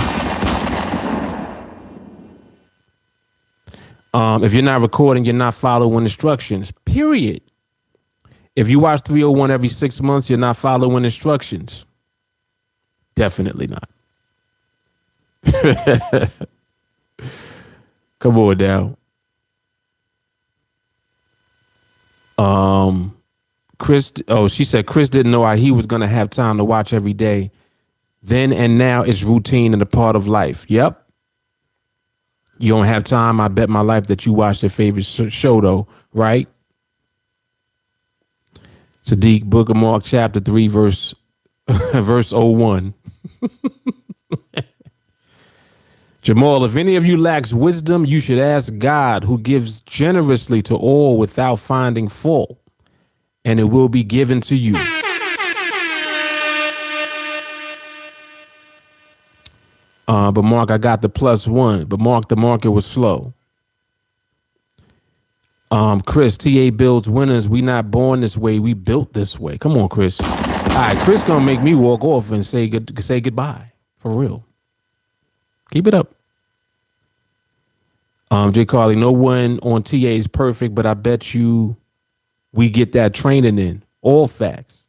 If you're not recording, you're not following instructions, period. If you watch 301 every 6 months, you're not following instructions. Definitely not. Come on now. Chris, she said Chris didn't know how he was going to have time to watch every day. Then and now it's routine and a part of life. Yep. You don't have time. I bet my life that you watch your favorite show though, right? Sadiq, Book of Mark, chapter 3, verse 01. Jamal, if any of you lacks wisdom, you should ask God, who gives generously to all without finding fault, and it will be given to you. But Mark, I got the +1. But Mark, the market was slow. Chris, TA builds winners. We not born this way. We built this way. Come on, Chris. All right, Chris gonna make me walk off and say goodbye. For real. Keep it up. Jay Carly, no one on TA is perfect, but I bet you we get that training in. All facts.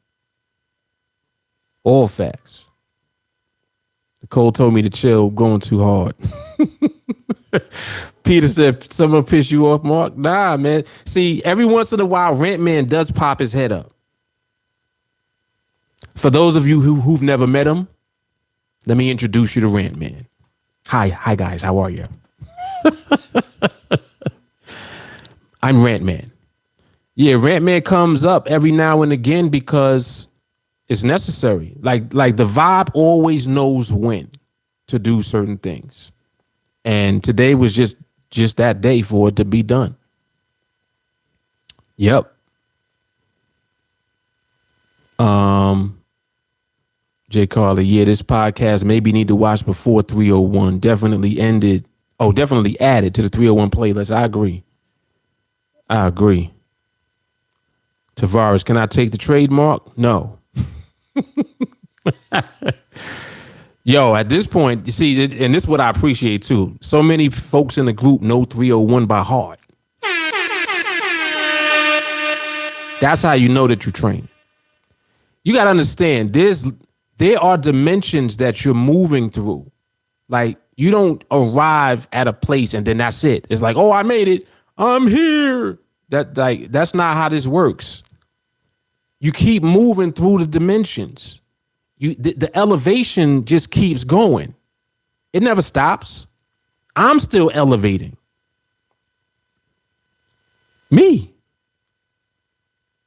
All facts. Nicole told me to chill, going too hard. Peter said, someone piss you off, Mark? Nah, man. See, every once in a while, Rent Man does pop his head up. For those of you who've never met him, let me introduce you to Rent Man. Hi guys, how are you? I'm Rant Man. Yeah, Rant Man comes up every now and again because it's necessary. Like the vibe always knows when to do certain things. And today was just that day for it to be done. Yep. Jay Carly, yeah, this podcast maybe need to watch before 301. Definitely added to the 301 playlist. I agree. Tavares, can I take the trademark? No. Yo, at this point, you see, and this is what I appreciate too. So many folks in the group know 301 by heart. That's how you know that you're training. You got to understand, there are dimensions that you're moving through. Like, you don't arrive at a place and then that's it. It's like, oh, I made it. I'm here. That's not how this works. You keep moving through the dimensions. The elevation just keeps going. It never stops. I'm still elevating me.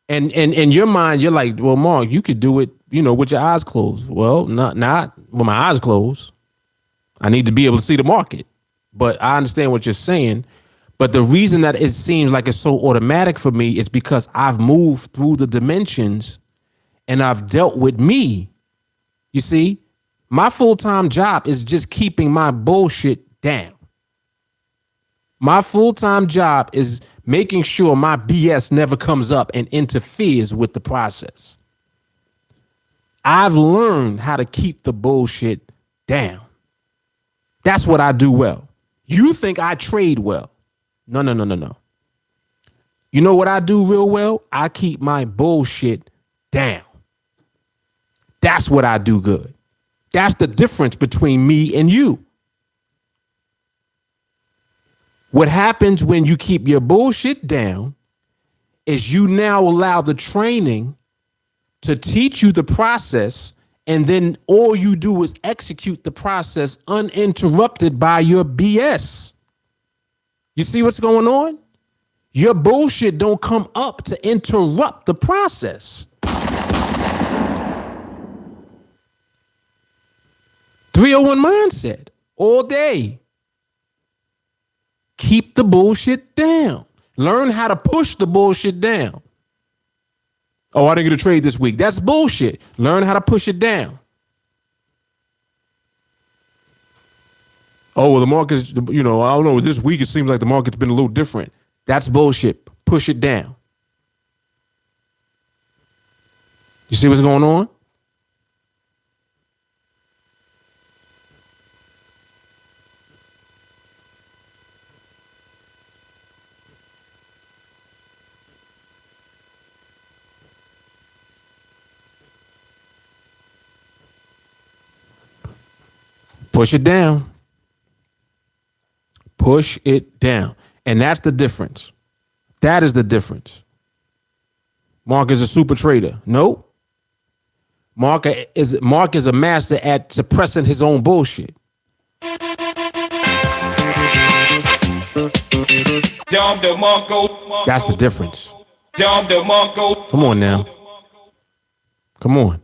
And in your mind, you're like, well, Mark, you could do it, with your eyes closed. Well, not with my eyes closed. I need to be able to see the market. But I understand what you're saying. But the reason that it seems like it's so automatic for me is because I've moved through the dimensions and I've dealt with me. You see, my full-time job is just keeping my bullshit down. My full-time job is making sure my BS never comes up and interferes with the process. I've learned how to keep the bullshit down. That's what I do well. You think I trade well. No. You know what I do real well? I keep my bullshit down. That's what I do good. That's the difference between me and you. What happens when you keep your bullshit down is you now allow the training to teach you the process, and then all you do is execute the process uninterrupted by your BS. You see what's going on? Your bullshit don't come up to interrupt the process. 301 mindset all day. Keep the bullshit down. Learn how to push the bullshit down. Oh, I didn't get a trade this week. That's bullshit. Learn how to push it down. Oh, well, the market's, I don't know. This week it seems like the market's been a little different. That's bullshit. Push it down. You see what's going on? Push it down. Push it down. And that's the difference. That is the difference. Mark is a super trader. Nope. Mark is a master at suppressing his own bullshit. That's the difference. Come on now. Come on.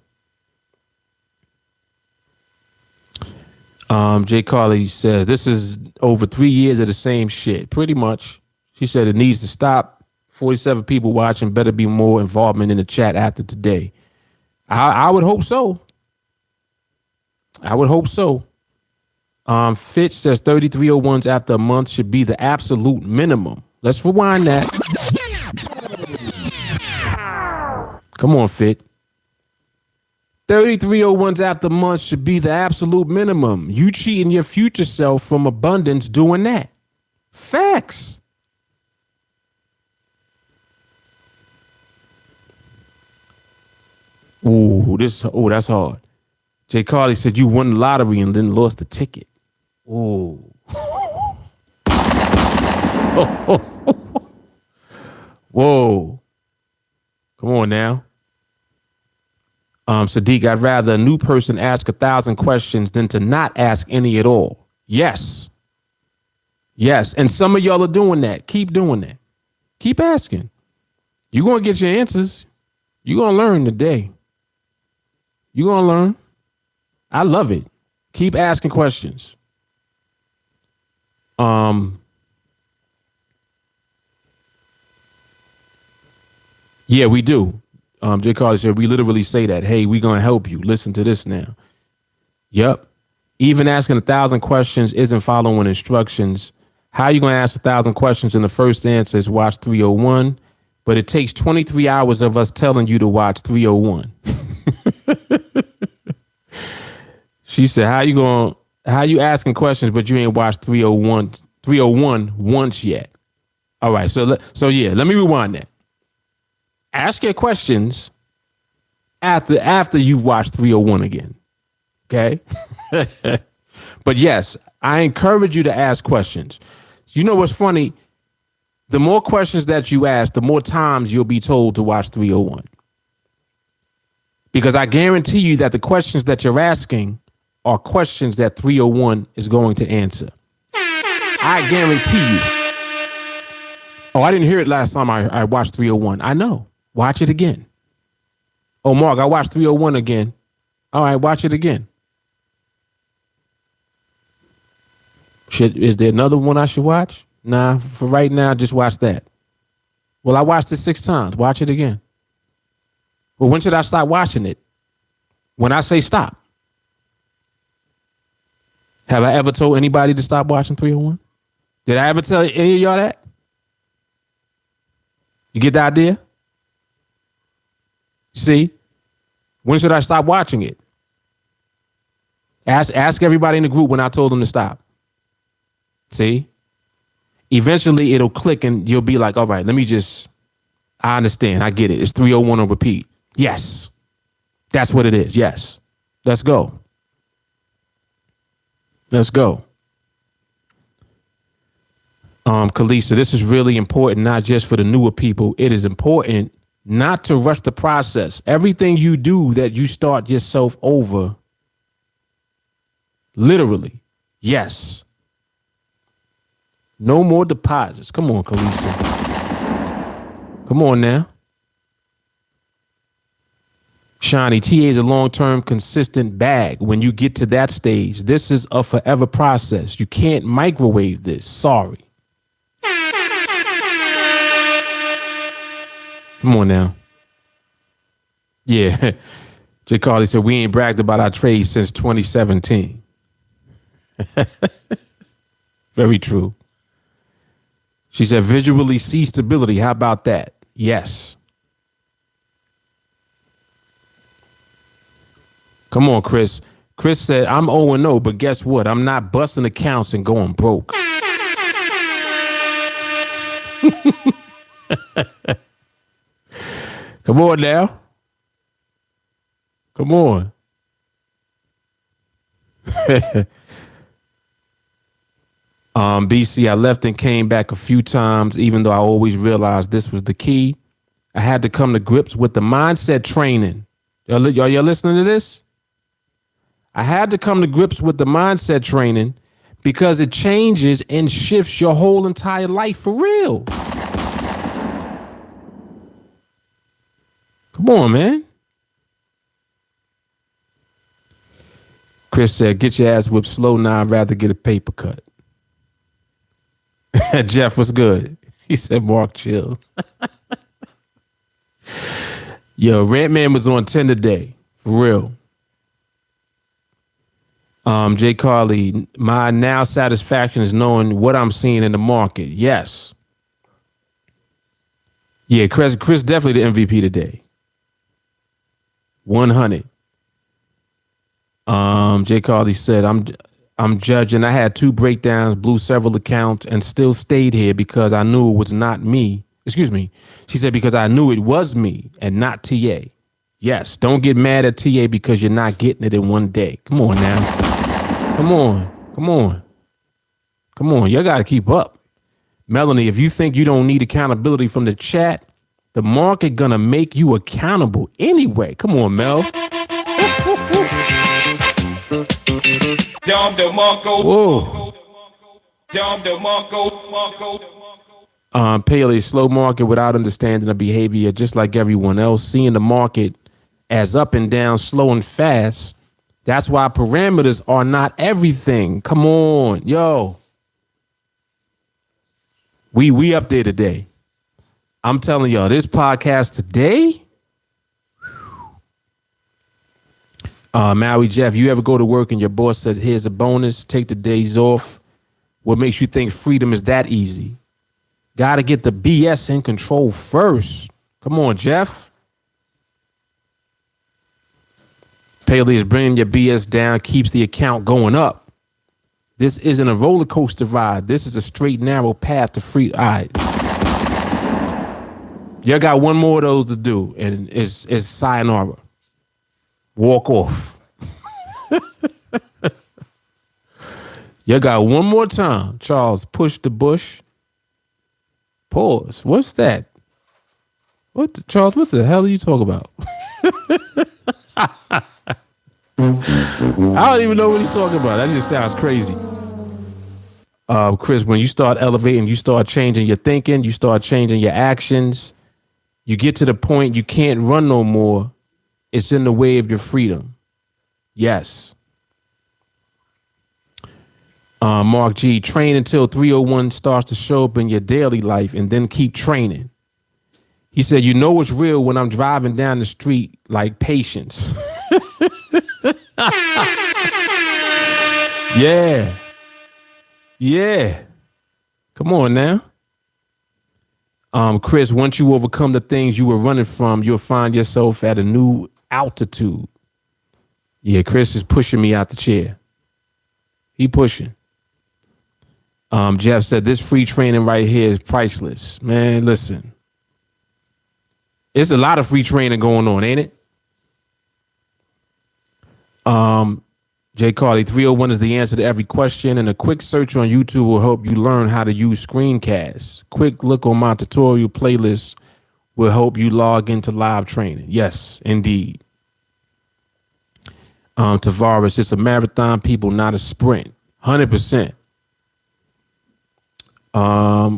Jay Carly says, this is over 3 years of the same shit. Pretty much. She said it needs to stop. 47 people watching. Better be more involvement in the chat after today. I would hope so. I would hope so. Fitch says 3301s after a month should be the absolute minimum. Let's rewind that. Come on, Fit. 3301s after months should be the absolute minimum. You cheating your future self from abundance doing that. Facts. That's hard. Jay Carly said you won the lottery and then lost the ticket. Ooh. Whoa. Come on now. Sadiq, I'd rather a new person ask 1,000 questions than to not ask any at all. Yes. Yes. And some of y'all are doing that. Keep doing that. Keep asking. You're going to get your answers. You're going to learn today. You're going to learn. I love it. Keep asking questions. Yeah, we do. Jay Carly said, we literally say that. Hey, we're going to help you. Listen to this now. Yep. Even asking 1,000 questions isn't following instructions. How are you going to ask 1,000 questions and the first answer is watch 301? But it takes 23 hours of us telling you to watch 301. She said, how you asking questions, but you ain't watched 301 once yet? All right. So let me rewind that. Ask your questions after you've watched 301 again. Okay. But yes, I encourage you to ask questions. You know what's funny? The more questions that you ask, the more times you'll be told to watch 301. Because I guarantee you that the questions that you're asking are questions that 301 is going to answer. I guarantee you. Oh, I didn't hear it last time I watched 301. I know. Watch it again. Oh, Mark, I watched 301 again. All right, watch it again. Is there another one I should watch? Nah, for right now, just watch that. Well, I watched it 6 times. Watch it again. Well, when should I stop watching it? When I say stop. Have I ever told anybody to stop watching 301? Did I ever tell any of y'all that? You get the idea? See? When should I stop watching it? Ask everybody in the group when I told them to stop. See? Eventually it'll click and you'll be like, all right, I understand. I get it. It's 301 on repeat. Yes. That's what it is. Yes. Let's go. Let's go. Kalisa, this is really important, not just for the newer people. It is important not to rush the process. Everything you do that you start yourself over, literally, yes. No more deposits. Come on, Kalisa. Come on now. Shiny, TA is a long-term consistent bag. When you get to that stage, this is a forever process. You can't microwave this. Sorry. Come on now. Yeah. J. Carly said, we ain't bragged about our trade since 2017. Very true. She said, visually see stability. How about that? Yes. Come on, Chris. Chris said, I'm 0-0, but guess what? I'm not busting accounts and going broke. Come on now. Come on. BC, I left and came back a few times, even though I always realized this was the key. I had to come to grips with the mindset training. Y'all listening to this? I had to come to grips with the mindset training because it changes and shifts your whole entire life for real. Come on, man. Chris said, get your ass whipped slow now. I'd rather get a paper cut. Jeff, what's good? He said, Mark, chill. Yo, Rant Man was on 10 today. For real. Jay Carly, my now satisfaction is knowing what I'm seeing in the market. Yes. Yeah, Chris definitely the MVP today. 100. Jay Carly said, I'm judging. I had 2 breakdowns, blew several accounts, and still stayed here because I knew it was not me. Excuse me. She said, because I knew it was me and not TA. Yes, don't get mad at TA because you're not getting it in one day. Come on now. Come on. Come on. Come on. You got to keep up. Melanie, if you think you don't need accountability from the chat, the market going to make you accountable anyway. Come on, Mel. Whoa. Paley, slow market without understanding the behavior, just like everyone else, seeing the market as up and down, slow and fast. That's why parameters are not everything. Come on, yo. We up there today. I'm telling y'all, this podcast today. Maui Jeff, you ever go to work and your boss said, here's a bonus, take the days off? What makes you think freedom is that easy? Got to get the BS in control first. Come on, Jeff. Paley is bringing your BS down, keeps the account going up. This isn't a roller coaster ride. This is a straight, narrow path to free. All right. You got one more of those to do, and it's sayonara. Walk off. You got one more time. Charles, push the bush. Pause. What's that? Charles, what the hell are you talking about? I don't even know what he's talking about. That just sounds crazy. Chris, when you start elevating, you start changing your thinking, you start changing your actions, you get to the point you can't run no more. It's in the way of your freedom. Yes. Mark G, train until 301 starts to show up in your daily life and then keep training. He said, you know it's real when I'm driving down the street like patience. Yeah. Yeah. Come on now. Chris, once you overcome the things you were running from, you'll find yourself at a new altitude. Yeah, Chris is pushing me out the chair. He pushing. Jeff said, this free training right here is priceless. Man, listen. It's a lot of free training going on, ain't it? Jay Carly, 301 is the answer to every question, and a quick search on YouTube will help you learn how to use screencasts. Quick look on my tutorial playlist will help you log into live training. Yes, indeed. Tavares, it's a marathon, people, not a sprint. 100%.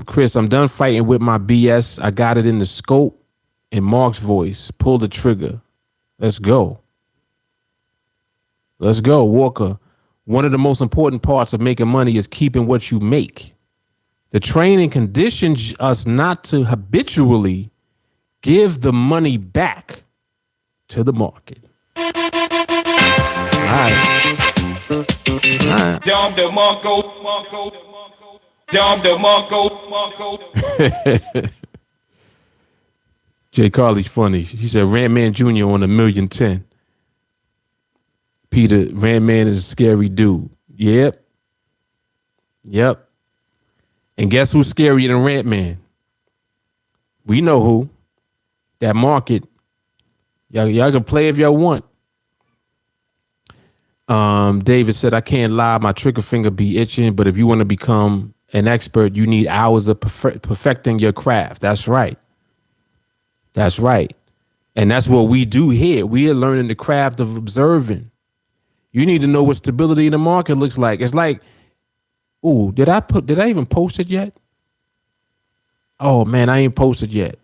Chris, I'm done fighting with my BS. I got it in the scope. In Mark's voice, pull the trigger. Let's go. Let's go, Walker. One of the most important parts of making money is keeping what you make. The training conditions us not to habitually give the money back to the market. All right. All right. Jay Carly's funny. He said Randman Jr. on 1,000,010. Peter, Randman is a scary dude. Yep. And guess who's scarier than Randman? We know who. That market. Y'all can play if y'all want. David said, I can't lie, my trigger finger be itching, but if you want to become an expert, you need hours of perfecting your craft. That's right. That's right. And that's what we do here. We are learning the craft of observing. You need to know what stability in the market looks like. It's like, ooh, did I even post it yet? Oh man, I ain't posted yet.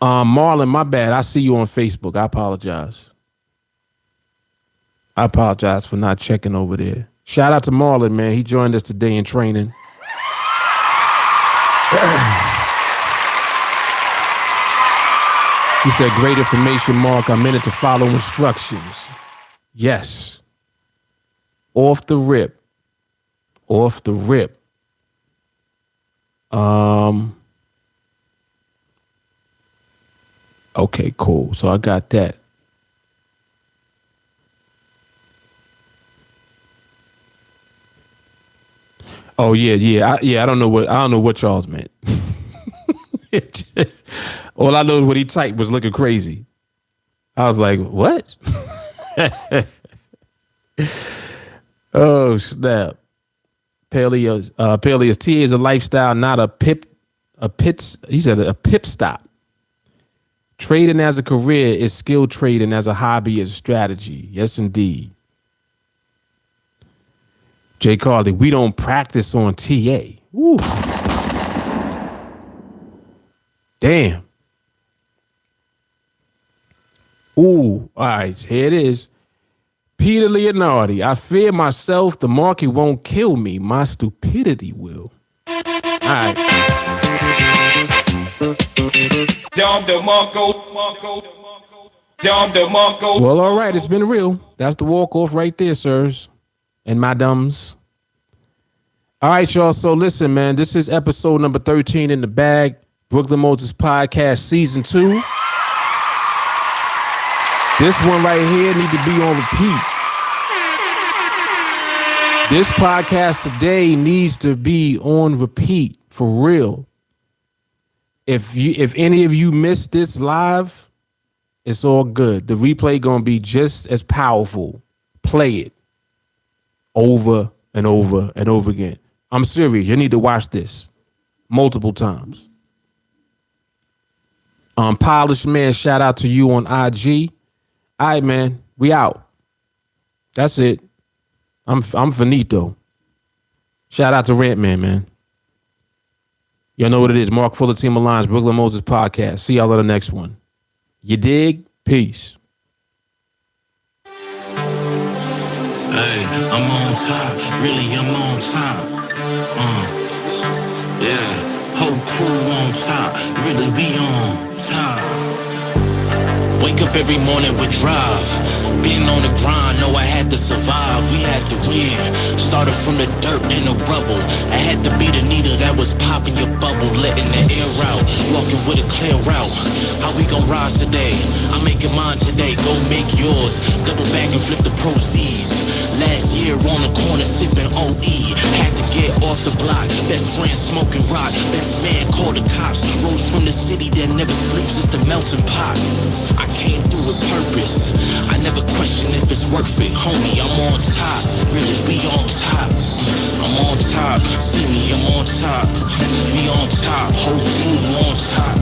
Marlon, my bad. I see you on Facebook. I apologize. I apologize for not checking over there. Shout out to Marlon, man. He joined us today in training. He said, great information, Mark. I'm in it to follow instructions. Yes. Off the rip. Okay, cool. So I got that. Oh yeah. I don't know what y'all's meant. All I know is what he typed was looking crazy. I was like, what? Oh, snap. Paleo's TA is a lifestyle, not a pip stop. Trading as a career is skill trading, as a hobby is strategy. Yes, indeed. Jay Carly, we don't practice on TA. Woo. Damn. Ooh, all right, here it is. Peter Leonardi, I fear myself. The market won't kill me. My stupidity will. All right. Well, all right, it's been real. That's the walk-off right there, sirs and madams. All right, y'all. So listen, man, this is episode number 13 in the bag. Brooklyn Moses Podcast Season 2. This one right here need to be on repeat. This podcast today needs to be on repeat for real. If any of you missed this live, it's all good. The replay gonna be just as powerful. Play it over and over and over again. I'm serious. You need to watch this multiple times. Polished man, shout out to you on IG. All right, man, we out. That's it. I'm finito. Shout out to Rant man. Y'all know what it is. Mark Fuller, TeamAlliance, Brooklyn Moses Podcast. See y'all on the next one. You dig? Peace. Hey, I'm on top. Really, I'm on top. Yeah. Whole crew on top. Really, we on top. Wake up every morning with drive. Been on the grind, know I had to survive. We had to win. Started from the dirt and the rubble. I had to be the needle that was popping your bubble, letting the air out. Walking with a clear route. How we gon' rise today? I'm making mine today. Go make yours. Double back and flip the proceeds. Last year on the corner sipping OE. Had to get off the block. Best friend smoking rock. Best man called the cops. Rose from the city that never sleeps. It's the melting pot. I came through with purpose. I never question if it's worth it. Homie, I'm on top. Really, we on top. I'm on top. See me, I'm on top. We on top. Whole crew on top.